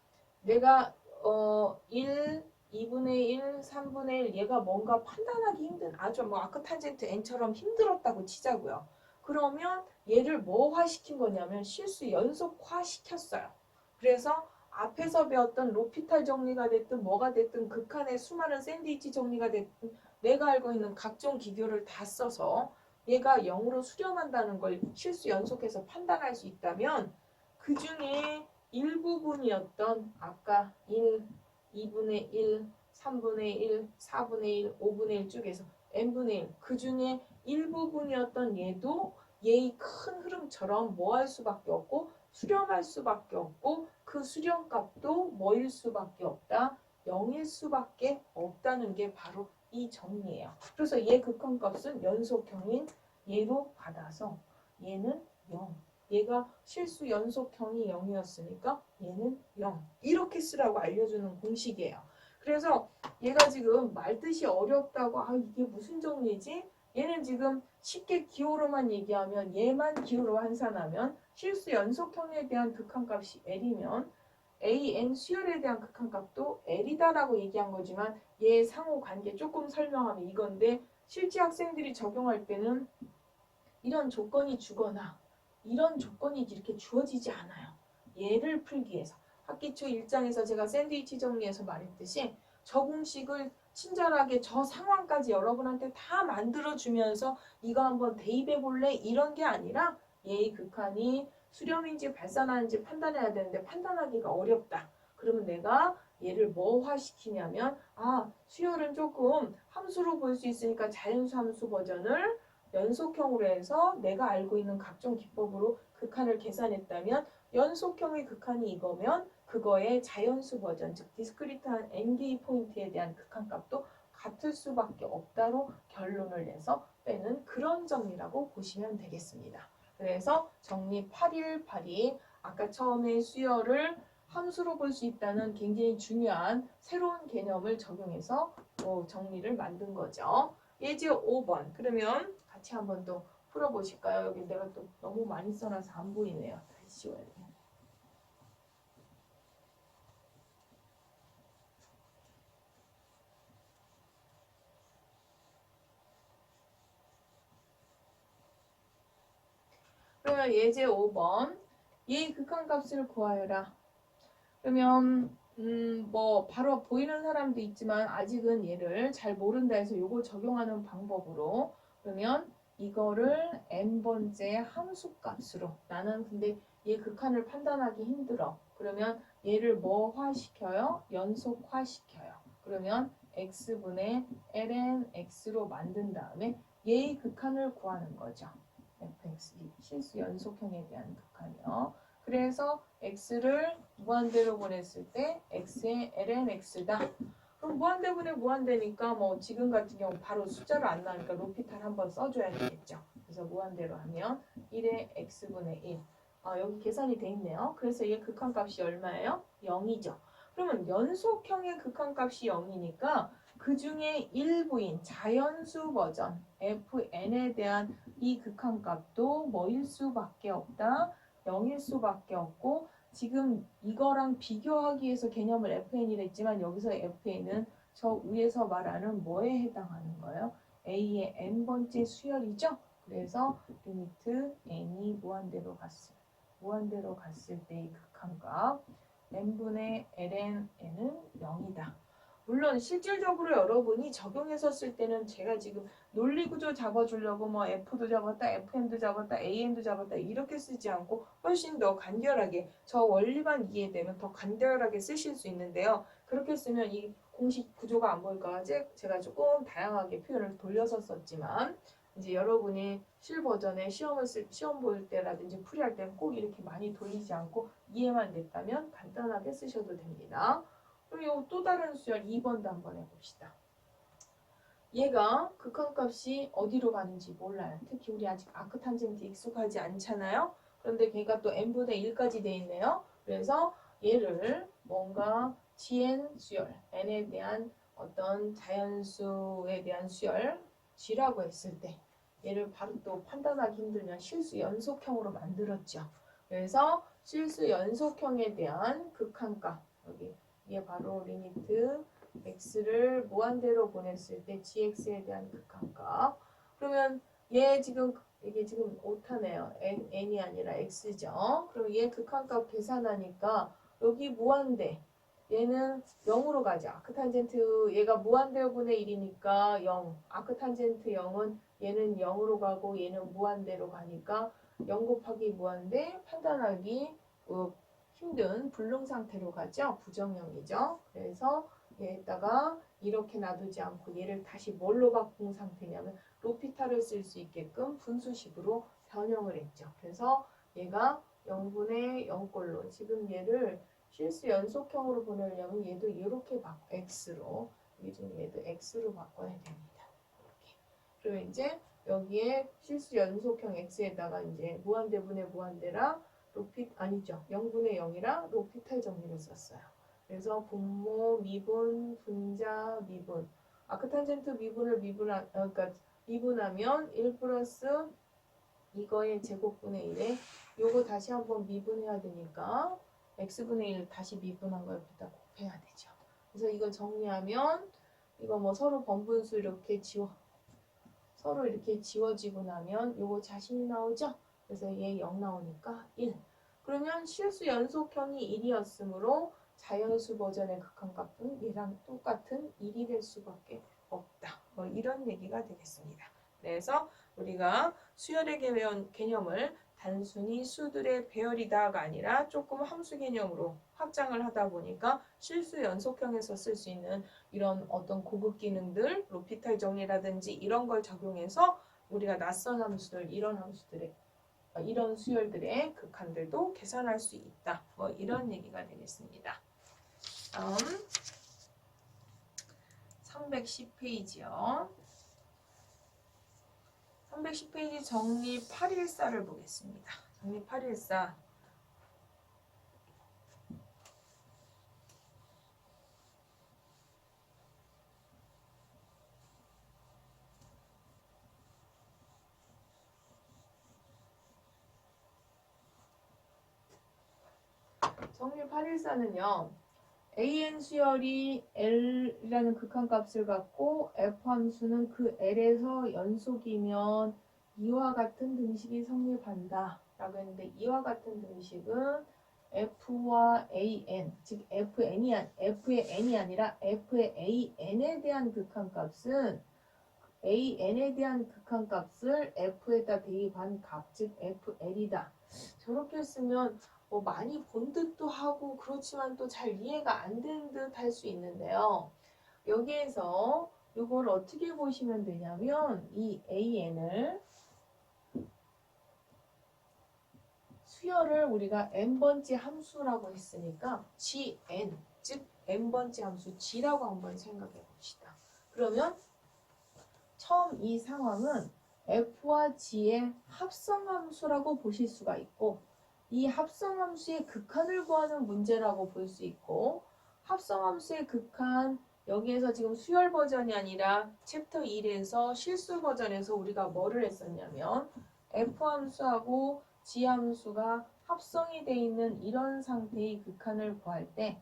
내가 1, 2분의 1, 3분의 1 얘가 뭔가 판단하기 힘든 아주 뭐 아크탄젠트 n처럼 힘들었다고 치자고요. 그러면 얘를 뭐화시킨 거냐면 실수 연속화시켰어요. 그래서 앞에서 배웠던 로피탈 정리가 됐든 뭐가 됐든 극한의 수많은 샌드위치 정리가 됐든 내가 알고 있는 각종 기교를 다 써서 얘가 0으로 수렴한다는 걸 실수 연속해서 판단할 수 있다면 그 중에 일부분이었던 아까 1, 2분의 1, 3분의 1, 4분의 1, 5분의 1 쪽에서 n분의 1, 그 중에 일부분이었던 얘도 얘의 큰 흐름처럼 뭐 할 수밖에 없고 수렴할 수밖에 없고 그 수렴값도 뭐일 수밖에 없다? 0일 수밖에 없다는 게 바로 이 정리예요. 그래서 얘 극한값은 연속형인 얘로 받아서 얘는 0. 얘가 실수 연속형이 0이었으니까 얘는 0. 이렇게 쓰라고 알려주는 공식이에요. 그래서 얘가 지금 말뜻이 어렵다고 이게 무슨 정리지? 얘는 지금 쉽게 기호로만 얘기하면 얘만 기호로 환산하면 실수 연속형에 대한 극한값이 L이면 AN 수열에 대한 극한값도 L이다라고 얘기한 거지만 얘 상호 관계 조금 설명하면 이건데 실제 학생들이 적용할 때는 이런 조건이 주거나 이런 조건이 이렇게 주어지지 않아요. 얘를 풀기 위해서. 학기 초 1장에서 제가 샌드위치 정리해서 말했듯이 저 공식을 친절하게 저 상황까지 여러분한테 다 만들어주면서 이거 한번 대입해 볼래? 이런 게 아니라 얘의 극한이 수렴인지 발산하는지 판단해야 되는데 판단하기가 어렵다. 그러면 내가 얘를 뭐화시키냐면 수열은 조금 함수로 볼 수 있으니까 자연수 함수 버전을 연속형으로 해서 내가 알고 있는 각종 기법으로 극한을 계산했다면 연속형의 극한이 이거면 그거의 자연수 버전, 즉 디스크리트한 n개의 포인트에 대한 극한값도 같을 수밖에 없다로 결론을 내서 빼는 그런 정리라고 보시면 되겠습니다. 그래서 정리 8.1 아까 처음에 수열을 함수로 볼 수 있다는 굉장히 중요한 새로운 개념을 적용해서 정리를 만든 거죠. 예제 5번. 그러면 같이 한번 또 풀어보실까요? 여기 내가 또 너무 많이 써놔서 안 보이네요. 다시 지워야 돼요. 그러면 예제 5번. 얘의 극한값을 구하여라. 그러면 뭐 바로 보이는 사람도 있지만 아직은 얘를 잘 모른다 해서 요걸 적용하는 방법으로 그러면 이거를 n번째 함수값으로 나는 근데 얘 극한을 판단하기 힘들어. 그러면 얘를 뭐화 시켜요? 연속화 시켜요. 그러면 x분의 ln x로 만든 다음에 얘의 극한을 구하는 거죠. fx 실수 연속형에 대한 극한이요. 그래서 x를 무한대로 보냈을 때 x의 ln x다. 그럼 무한대분의 무한대니까 뭐 지금 같은 경우 바로 숫자로 안 나오니까 로피탈 한번 써줘야 되겠죠. 그래서 무한대로 하면 1의 x분의 1. 여기 계산이 돼 있네요. 그래서 얘 극한값이 얼마예요? 0이죠. 그러면 연속형의 극한값이 0이니까 그 중에 일부인 자연수 버전 fn에 대한 이 극한값도 뭐일 수밖에 없다. 0일 수밖에 없고 지금 이거랑 비교하기 위해서 개념을 fn이라 했지만 여기서 fn은 저 위에서 말하는 뭐에 해당하는 거예요? a의 n번째 수열이죠? 그래서 리미트 n이 무한대로 갔을 때의 극한값 n분의 ln n은 0이다. 물론 실질적으로 여러분이 적용해서 쓸 때는 제가 지금 논리구조 잡아주려고 뭐 F도 잡았다, FM도 잡았다, AM도 잡았다 이렇게 쓰지 않고 훨씬 더 간결하게 저 원리만 이해되면 더 간결하게 쓰실 수 있는데요. 그렇게 쓰면 이 공식 구조가 안 보일까 제가 조금 다양하게 표현을 돌려서 썼지만 이제 여러분이 실버전에 시험 볼 때라든지 풀이할 때는 꼭 이렇게 많이 돌리지 않고 이해만 됐다면 간단하게 쓰셔도 됩니다. 그리고 또 다른 수열 2번도 한번 해봅시다. 얘가 극한값이 어디로 가는지 몰라요. 특히 우리 아직 아크탄젠트 익숙하지 않잖아요. 그런데 걔가 또 n분의 1까지 돼 있네요. 그래서 얘를 뭔가 gn 수열, n에 대한 어떤 자연수에 대한 수열 g라고 했을 때 얘를 바로 또 판단하기 힘들면 실수 연속형으로 만들었죠. 그래서 실수 연속형에 대한 극한값 여기 이게 바로 리미트 x를 무한대로 보냈을 때 gx에 대한 극한값. 그러면 얘 지금 이게 지금 오타네요. n이 아니라 x죠. 그럼 얘 극한값 계산하니까 여기 무한대. 얘는 0으로 가죠. 아크탄젠트 얘가 무한대분의 1이니까 0. 아크탄젠트 0은 얘는 0으로 가고 얘는 무한대로 가니까 0 곱하기 무한대 판단하기 힘든 불능 상태로 가죠. 부정형이죠. 그래서 얘에다가 이렇게 놔두지 않고 얘를 다시 뭘로 바꾼 상태냐면 로피탈을 쓸 수 있게끔 분수식으로 변형을 했죠. 그래서 얘가 0분의 0꼴로 지금 얘를 실수 연속형으로 보내려면 얘도 이렇게 x로 얘도 x로 바꿔야 됩니다. 이렇게. 그리고 이제 여기에 실수 연속형 x에다가 이제 무한대분의 무한대랑 아니죠. 0분의 0이랑 로피탈 정리를 썼어요. 그래서 분모, 미분, 분자, 미분. 아크탄젠트 미분을 그러니까 미분하면 1 플러스 이거의 제곱분의 1에 요거 다시 한번 미분해야 되니까 x분의 1 다시 미분한 거 여기다 곱해야 되죠. 그래서 이거 정리하면 이거 뭐 서로 번분수 서로 이렇게 지워지고 나면 요거 자신이 나오죠? 그래서 얘 0 나오니까 1. 그러면 실수 연속형이 1이었으므로 자연수 버전의 극한값은 얘랑 똑같은 1이 될 수밖에 없다. 뭐 이런 얘기가 되겠습니다. 그래서 우리가 수열의 개념을 단순히 수들의 배열이다가 아니라 조금 함수 개념으로 확장을 하다 보니까 실수 연속형에서 쓸 수 있는 이런 어떤 고급 기능들, 로피탈 정리라든지 이런 걸 적용해서 우리가 낯선 함수들, 이런 수열들의 극한들도 계산할 수 있다. 뭐 이런 얘기가 되겠습니다. 다음 310페이지요. 310페이지 정리 814를 보겠습니다. 정리 814. 정리 814는요. an 수열이 l이라는 극한값을 갖고 f 함수는 그 l에서 연속이면 이와 같은 등식이 성립한다 라고 했는데, 이와 같은 등식은 f와 an, 즉 fn이 아니라 f의 an에 대한 극한값은 an에 대한 극한값을 f에다 대입한 값, 즉 fl이다. 저렇게 쓰면 뭐 많이 본 듯도 하고 그렇지만 또 잘 이해가 안 되는 듯 할 수 있는데요. 여기에서 이걸 어떻게 보시면 되냐면, 이 an을 수열을 우리가 n번째 함수라고 했으니까 gn, 즉 n번째 함수 g라고 한번 생각해 봅시다. 그러면 처음 이 상황은 f와 g의 합성함수라고 보실 수가 있고, 이 합성함수의 극한을 구하는 문제라고 볼 수 있고, 합성함수의 극한, 여기에서 지금 수열 버전이 아니라 챕터 1에서 실수 버전에서 우리가 뭐를 했었냐면, f함수하고 g함수가 합성이 되어 있는 이런 상태의 극한을 구할 때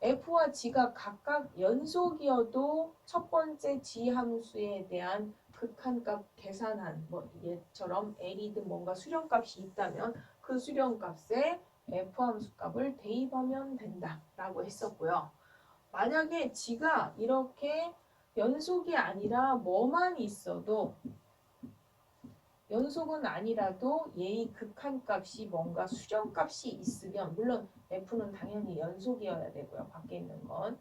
f와 g가 각각 연속이어도 첫 번째 g 함수에 대한 극한값 계산한, 뭐 얘처럼 l이든 뭔가 수렴값이 있다면 그 수렴값에 f 함수 값을 대입하면 된다라고 했었고요. 만약에 g가 이렇게 연속이 아니라 뭐만 있어도, 연속은 아니라도 얘의 극한값이 뭔가 수렴값이 있으면, 물론 f는 당연히 연속이어야 되고요. 밖에 있는 건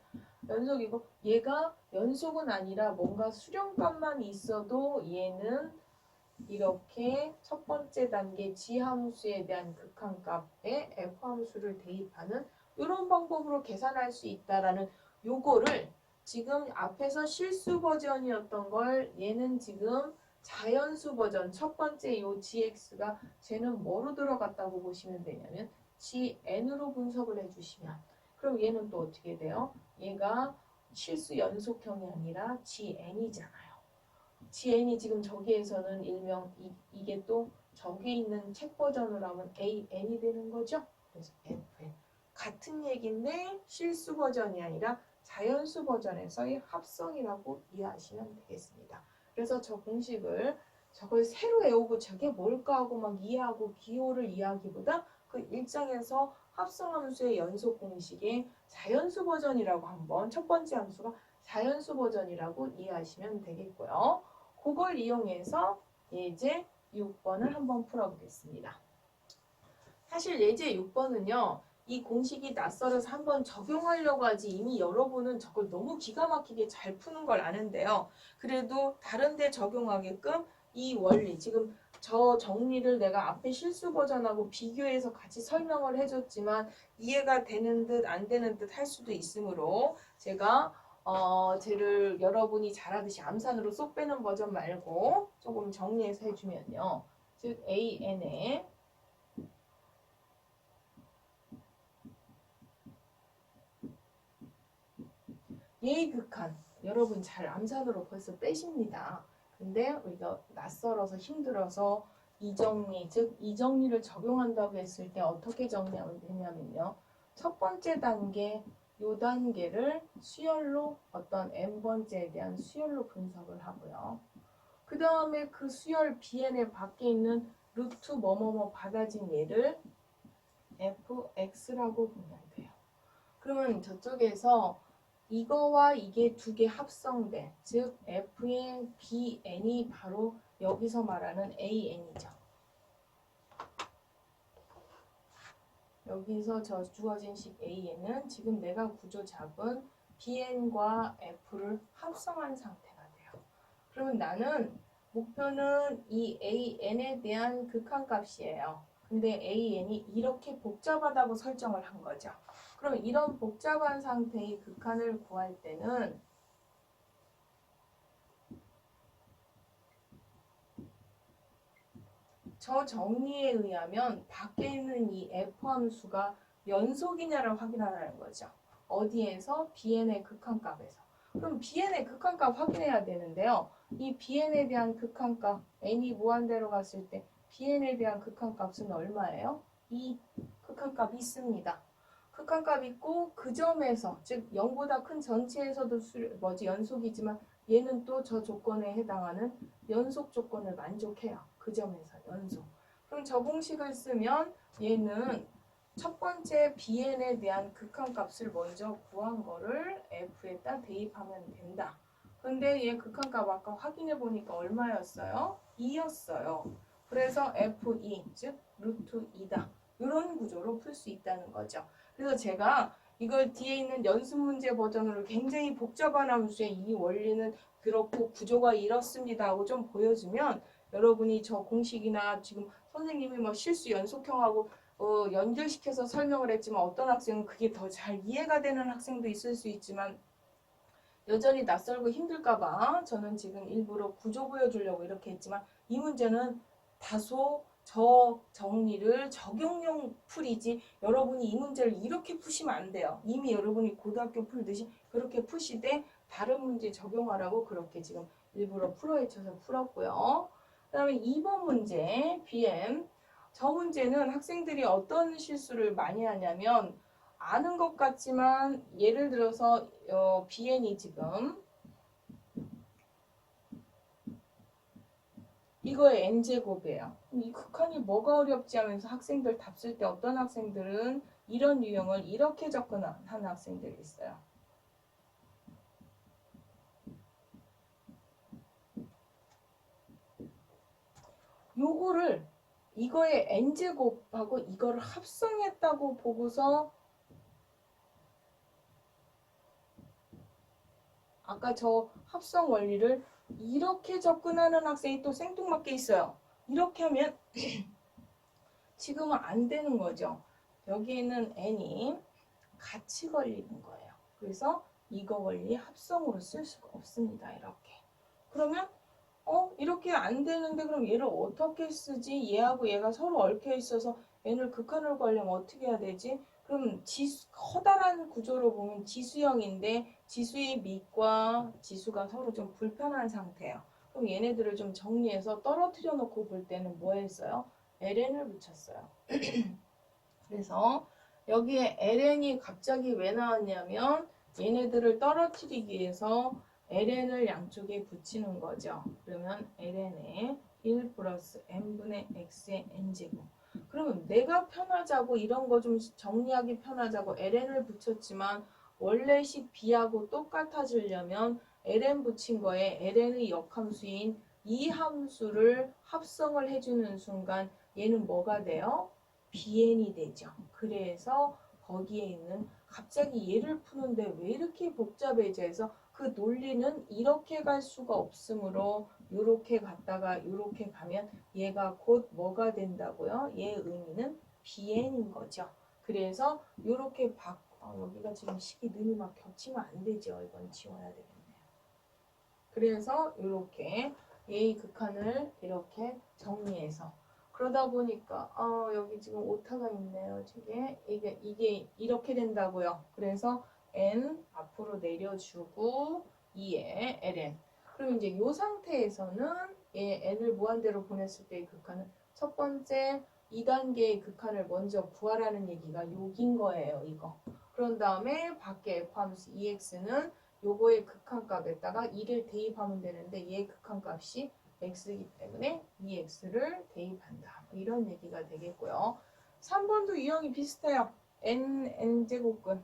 연속이고, 얘가 연속은 아니라 뭔가 수렴값만 있어도 얘는 이렇게 첫 번째 단계 g함수에 대한 극한값에 f함수를 대입하는 이런 방법으로 계산할 수 있다라는 요거를, 지금 앞에서 실수 버전이었던 걸 얘는 지금 자연수 버전, 첫 번째 요 gx가 쟤는 뭐로 들어갔다고 보시면 되냐면 gn으로 분석을 해주시면, 그럼 얘는 또 어떻게 돼요? 얘가 실수 연속형이 아니라 gn이잖아요. gn이 지금 저기에서는 일명 이게 또 저기 있는 책 버전으로 하면 an이 되는 거죠. 그래서 fn 같은 얘기인데 실수 버전이 아니라 자연수 버전에서의 합성이라고 이해하시면 되겠습니다. 그래서 저 공식을 저걸 새로 외우고 저게 뭘까 하고 막 이해하고 기호를 이해하기보다 그 일장에서 합성함수의 연속 공식의 자연수 버전이라고 한번, 첫 번째 함수가 자연수 버전이라고 이해하시면 되겠고요. 그걸 이용해서 예제 6번을 한번 풀어보겠습니다. 사실 예제 6번은요. 이 공식이 낯설어서 한번 적용하려고 하지 이미 여러분은 저걸 너무 기가 막히게 잘 푸는 걸 아는데요. 그래도 다른 데 적용하게끔 이 원리, 지금 저 정리를 내가 앞에 실수 버전하고 비교해서 같이 설명을 해줬지만 이해가 되는 듯 안 되는 듯 할 수도 있으므로 제가 쟤를 여러분이 잘하듯이 암산으로 쏙 빼는 버전 말고 조금 정리해서 해주면요. 즉 AN의 얘의 극한, 여러분 잘 암산으로 벌써 빼십니다. 근데 우리가 낯설어서 힘들어서 이 정리, 즉 이 정리를 적용한다고 했을 때 어떻게 정리하면 되냐면요. 첫 번째 단계, 요 단계를 수열로, 어떤 n번째에 대한 수열로 분석을 하고요. 그 다음에 그 수열 bn의 밖에 있는 루트 뭐뭐뭐 받아진 얘를 fx라고 보면 돼요. 그러면 저쪽에서 이거와 이게 두 개 합성된, 즉 f의 bn이 바로 여기서 말하는 an이죠. 여기서 저 주어진 식 an은 지금 내가 구조 잡은 bn과 f를 합성한 상태가 돼요. 그러면 나는 목표는 이 an에 대한 극한값이에요. 근데 an이 이렇게 복잡하다고 설정을 한 거죠. 그럼 이런 복잡한 상태의 극한을 구할 때는 저 정리에 의하면 밖에 있는 이 f함수가 연속이냐를 확인하라는 거죠. 어디에서? bn의 극한값에서. 그럼 bn의 극한값 확인해야 되는데요. 이 bn에 대한 극한값, n이 무한대로 갔을 때 bn에 대한 극한값은 얼마예요? 2. 극한값이 있습니다. 극한값 있고 그 점에서 즉 0보다 큰 전체에서도 연속이지만 얘는 또 저 조건에 해당하는 연속 조건을 만족해요. 그 점에서 연속. 그럼 저 공식을 쓰면 얘는 첫 번째 bn에 대한 극한값을 먼저 구한 거를 f에다 대입하면 된다. 근데 얘 극한값 아까 확인해 보니까 얼마였어요? 2였어요. 그래서 f2 즉 루트 2다. 이런 구조로 풀 수 있다는 거죠. 그래서 제가 이걸 뒤에 있는 연습 문제 버전으로 굉장히 복잡한 함수의 이 원리는 그렇고 구조가 이렇습니다 하고 좀 보여주면 여러분이 저 공식이나 지금 선생님이 뭐 실수 연속형하고 연결시켜서 설명을 했지만 어떤 학생은 그게 더 잘 이해가 되는 학생도 있을 수 있지만 여전히 낯설고 힘들까봐 저는 지금 일부러 구조 보여주려고 이렇게 했지만 이 문제는 다소 저 정리를 적용용 풀이지 여러분이 이 문제를 이렇게 푸시면 안 돼요. 이미 여러분이 고등학교 풀듯이 그렇게 푸시되 다른 문제 적용하라고 그렇게 지금 일부러 풀어헤쳐서 풀었고요. 그 다음에 2번 문제 BM 저 문제는 학생들이 어떤 실수를 많이 하냐면 아는 것 같지만 예를 들어서 BN이 지금 이거의 n제곱이에요. 이 극한이 뭐가 어렵지 하면서 학생들 답 쓸 때 어떤 학생들은 이런 유형을 이렇게 접근한 학생들이 있어요. 요거를 이거의 n제곱하고 이거를 합성했다고 보고서 아까 저 합성 원리를 이렇게 접근하는 학생이 또 생뚱맞게 있어요. 이렇게 하면 지금은 안 되는 거죠. 여기에는 n이 같이 걸리는 거예요. 그래서 이거 원리 합성으로 쓸 수가 없습니다. 이렇게. 그러면 이렇게 안 되는데 그럼 얘를 어떻게 쓰지? 얘하고 얘가 서로 얽혀 있어서 얘를 극한으로 구하려면 어떻게 해야 되지? 그럼 커다란 구조로 보면 지수형인데 지수의 밑과 지수가 서로 좀 불편한 상태예요. 그럼 얘네들을 좀 정리해서 떨어뜨려 놓고 볼 때는 뭐 했어요? ln을 붙였어요. 그래서 여기에 ln이 갑자기 왜 나왔냐면 얘네들을 떨어뜨리기 위해서 ln을 양쪽에 붙이는 거죠. 그러면 ln에 1 플러스 n분의 x의 n제곱. 그러면 내가 편하자고 이런 거 좀 정리하기 편하자고 ln을 붙였지만 원래식 b하고 똑같아지려면 ln 붙인 거에 ln의 역함수인 이 함수를 합성을 해주는 순간 얘는 뭐가 돼요? bn이 되죠. 그래서 거기에 있는 갑자기 얘를 푸는데 왜 이렇게 복잡해져 해서 그 논리는 이렇게 갈 수가 없으므로 이렇게 갔다가 이렇게 가면 얘가 곧 뭐가 된다고요? 얘의 의미는 bn인 거죠. 그래서 이렇게 여기가 지금 식이 눈이 막 겹치면 안 되죠. 이건 지워야 되겠네요. 그래서 이렇게 얘의 극한을 이렇게 정리해서 그러다 보니까 여기 지금 오타가 있네요. 이게 이렇게 된다고요. 그래서 n 앞으로 내려주고 2에 ln. 그럼 이제 이 상태에서는 얘 n을 무한대로 보냈을 때의 극한은 첫 번째 2단계의 극한을 먼저 구하라는 얘기가 여긴 거예요. 이거. 그런 다음에 밖에 f함수 ex는 요거의 극한값에다가 2를 대입하면 되는데 얘의 극한값이 x이기 때문에 2x를 대입한다. 이런 얘기가 되겠고요. 3번도 유형이 비슷해요. n제곱근.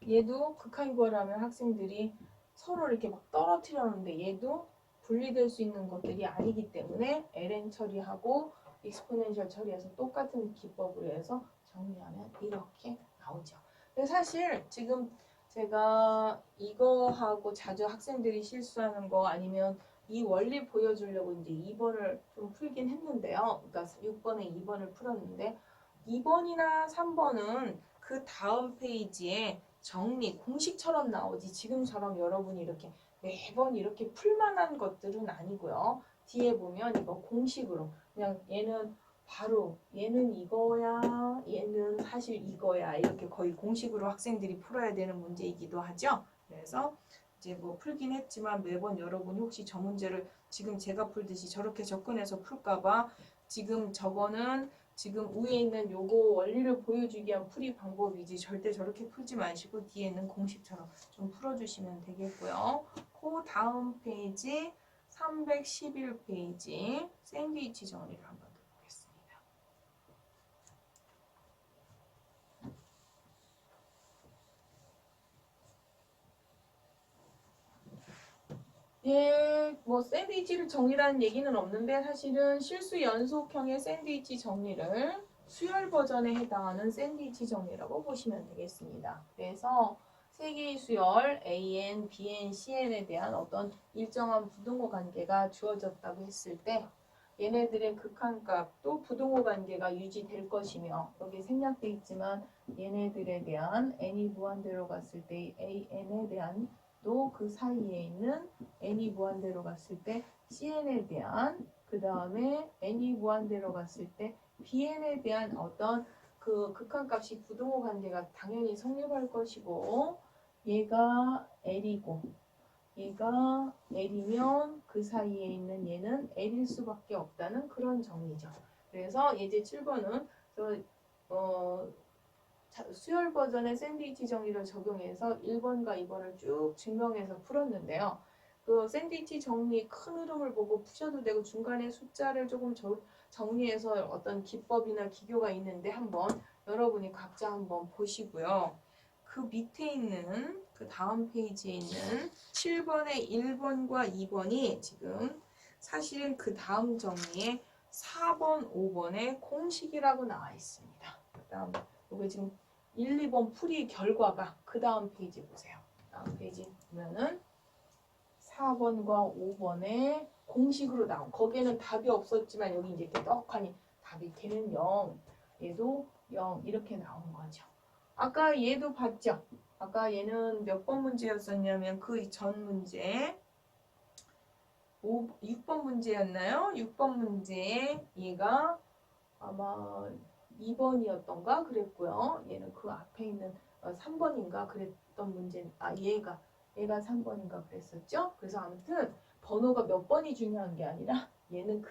얘도 극한 구하라면 학생들이 서로 이렇게 막 떨어뜨려 놓는데 얘도 분리될 수 있는 것들이 아니기 때문에 ln 처리하고 익스포넨셜 처리해서 똑같은 기법으로 해서 정리하면 이렇게 나오죠. 근데 사실 지금 제가 이거하고 자주 학생들이 실수하는 거 아니면 이 원리 보여주려고 이제 2번을 좀 풀긴 했는데요. 그러니까 6번에 2번을 풀었는데 2번이나 3번은 그 다음 페이지에 정리, 공식처럼 나오지 지금처럼 여러분이 이렇게 매번 이렇게 풀만한 것들은 아니고요. 뒤에 보면 이거 공식으로 그냥 얘는 바로 얘는 이거야, 얘는 사실 이거야 이렇게 거의 공식으로 학생들이 풀어야 되는 문제이기도 하죠. 그래서 이제 뭐 풀긴 했지만 매번 여러분이 혹시 저 문제를 지금 제가 풀듯이 저렇게 접근해서 풀까봐 지금 저거는 지금 위에 있는 요거 원리를 보여주기 위한 풀이 방법이지 절대 저렇게 풀지 마시고 뒤에는 공식처럼 좀 풀어주시면 되겠고요. 그 다음 페이지 311페이지 샌드위치 정리를 한번 해보겠습니다. 예, 뭐 샌드위치를 정리라는 얘기는 없는데 사실은 실수 연속형의 샌드위치 정리를 수열 버전에 해당하는 샌드위치 정리라고 보시면 되겠습니다. 그래서 세 개의 수열 AN, BN, CN에 대한 어떤 일정한 부등호 관계가 주어졌다고 했을 때 얘네들의 극한값도 부등호 관계가 유지될 것이며 여기 생략돼 있지만 얘네들에 대한 n이 무한대로 갔을 때 AN에 대한 또 그 사이에 있는 n이 무한대로 갔을 때 cn에 대한 그 다음에 n이 무한대로 갔을 때 bn에 대한 어떤 그 극한값이 부등호 관계가 당연히 성립할 것이고 얘가 l이고 얘가 l이면 그 사이에 있는 얘는 l일 수밖에 없다는 그런 정리죠. 그래서 예제 7번은 수열 버전의 샌드위치 정리를 적용해서 1번과 2번을 쭉 증명해서 풀었는데요. 그 샌드위치 정리 큰 흐름을 보고 푸셔도 되고 중간에 숫자를 조금 정리해서 어떤 기법이나 기교가 있는데 한번 여러분이 각자 한번 보시고요. 그 밑에 있는 그 다음 페이지에 있는 7번의 1번과 2번이 지금 사실은 그 다음 정리에 4번, 5번의 공식이라고 나와 있습니다. 그 다음 이게 지금 1, 2번 풀이 결과가 그 다음 페이지 보세요. 다음 페이지 보면은 4번과 5번의 공식으로 나온 거기에는 답이 없었지만 여기 이제 이렇게 떡하니 답이 걔는 0, 얘도 0 이렇게 나온 거죠. 아까 얘도 봤죠? 아까 얘는 몇 번 문제였었냐면 그 전 문제 6번 문제였나요? 6번 문제에 얘가 아마 2번이었던가 그랬고요. 얘는 그 앞에 있는 3번인가 그랬던 문제. 얘가 3번인가 그랬었죠. 그래서 아무튼 번호가 몇 번이 중요한 게 아니라 얘는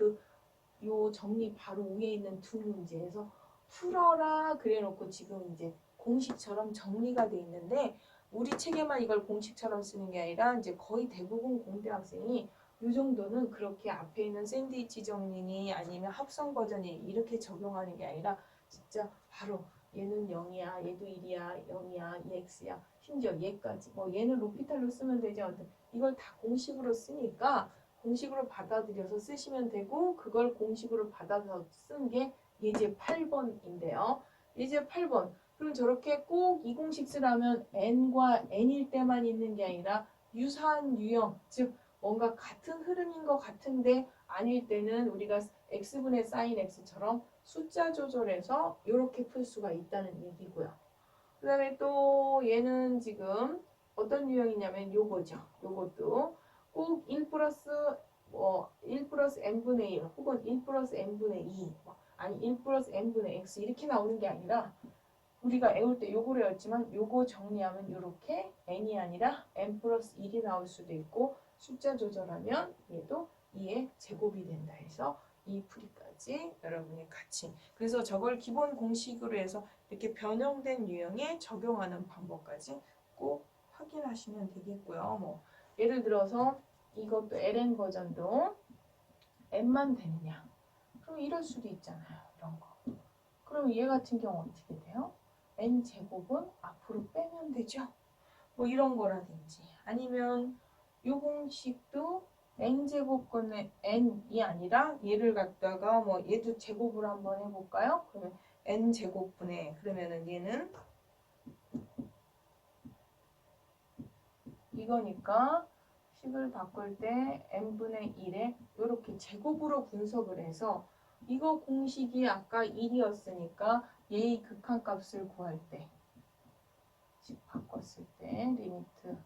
요 정리 바로 위에 있는 두 문제에서 풀어라 그래놓고 지금 이제 공식처럼 정리가 돼 있는데 우리 책에만 이걸 공식처럼 쓰는 게 아니라 이제 거의 대부분 공대 학생이 이 정도는 그렇게 앞에 있는 샌드위치 정리니 아니면 합성 버전이 이렇게 적용하는 게 아니라 진짜 바로 얘는 0이야, 얘도 1이야, 0이야, EX야, 심지어 얘까지 뭐 얘는 로피탈로 쓰면 되죠. 이걸 다 공식으로 쓰니까 공식으로 받아들여서 쓰시면 되고 그걸 공식으로 받아서 쓴 게 예제 8번인데요. 예제 8번. 그럼 저렇게 꼭 이 공식 쓰려면 n과 n일 때만 있는 게 아니라 유사한 유형, 즉 뭔가 같은 흐름인 것 같은데 아닐 때는 우리가 x분의 sin x처럼 숫자 조절해서 이렇게 풀 수가 있다는 얘기고요. 그 다음에 또 얘는 지금 어떤 유형이냐면 요거죠. 요것도 꼭 1 플러스 1 플러스 n분의 1 혹은 1 플러스 n분의 2 아니 1 플러스 n분의 x 이렇게 나오는 게 아니라 우리가 애울 때 요거를 외웠지만 요거 정리하면 이렇게 n이 아니라 n 플러스 1이 나올 수도 있고 숫자 조절하면 얘도 2의 제곱이 된다 해서 이 풀이까지 여러분이 같이 그래서 저걸 기본 공식으로 해서 이렇게 변형된 유형에 적용하는 방법까지 꼭 확인하시면 되겠고요. 뭐 예를 들어서 이것도 LN 버전도 n만 되느냐? 그럼 이럴 수도 있잖아요. 이런 거. 그럼 얘 같은 경우 어떻게 돼요? n 제곱은 앞으로 빼면 되죠. 뭐 이런 거라든지 아니면 요 공식도 n제곱분의 n이 아니라 얘를 갖다가 뭐 얘도 제곱을 한번 해볼까요? 그러면 n제곱분의 그러면은 얘는 이거니까 식을 바꿀 때 n분의 1에 이렇게 제곱으로 분석을 해서 이거 공식이 아까 1이었으니까 얘의 극한값을 구할 때 식 바꿨을 때 리미트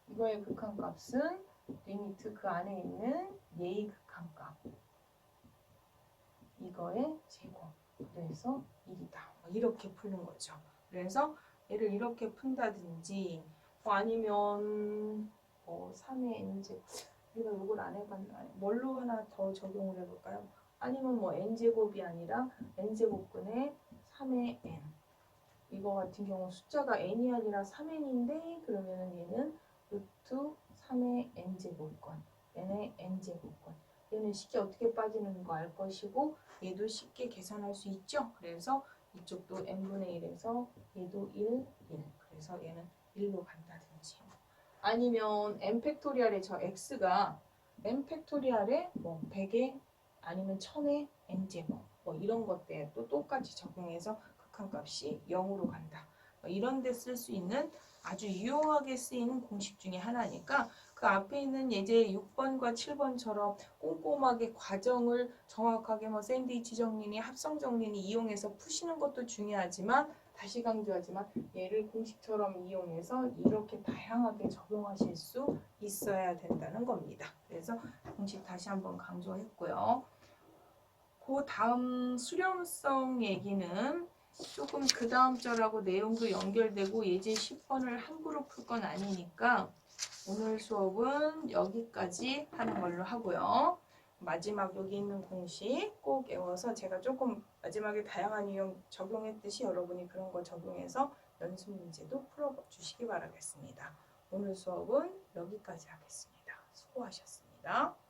이거의 극한값은 리미트 그 안에 있는 얘의 극한값 이거의 제곱 그래서 1이다 이렇게 푸는 거죠. 그래서 얘를 이렇게 푼다든지 아니면 3의 n제곱 우리가 이걸 안 해봤나? 뭘로 하나 더 적용을 해볼까요? 아니면 뭐 n제곱이 아니라 n제곱분의 3의 n. 이거 같은 경우 숫자가 n이 아니라 3n인데 그러면은 얘는 루트 3의 n제곱권. 얘는 n제곱권. 얘는 쉽게 어떻게 빠지는 거 알 것이고 얘도 쉽게 계산할 수 있죠. 그래서 이쪽도 n분의 1에서 얘도 1, 1. 그래서 얘는 1로 간다든지. 아니면 n 팩토리얼의 저 x가 n 팩토리얼의 뭐 100의 아니면 1000의 n제곱 뭐 이런 것들 또 똑같이 적용해서 극한값이 0으로 간다. 뭐 이런 데 쓸 수 있는 아주 유용하게 쓰이는 공식 중에 하나니까 그 앞에 있는 예제 6번과 7번처럼 꼼꼼하게 과정을 정확하게 뭐 샌드위치 정리니 합성 정리니 이용해서 푸시는 것도 중요하지만 다시 강조하지만 얘를 공식처럼 이용해서 이렇게 다양하게 적용하실 수 있어야 된다는 겁니다. 그래서 공식 다시 한번 강조했고요. 그 다음 수렴성 얘기는 조금 그 다음 절하고 내용도 연결되고 예제 10번을 함부로 풀 건 아니니까 오늘 수업은 여기까지 하는 걸로 하고요. 마지막 여기 있는 공식 꼭 외워서 제가 조금 마지막에 다양한 유형 적용했듯이 여러분이 그런 거 적용해서 연습 문제도 풀어주시기 바라겠습니다. 오늘 수업은 여기까지 하겠습니다. 수고하셨습니다.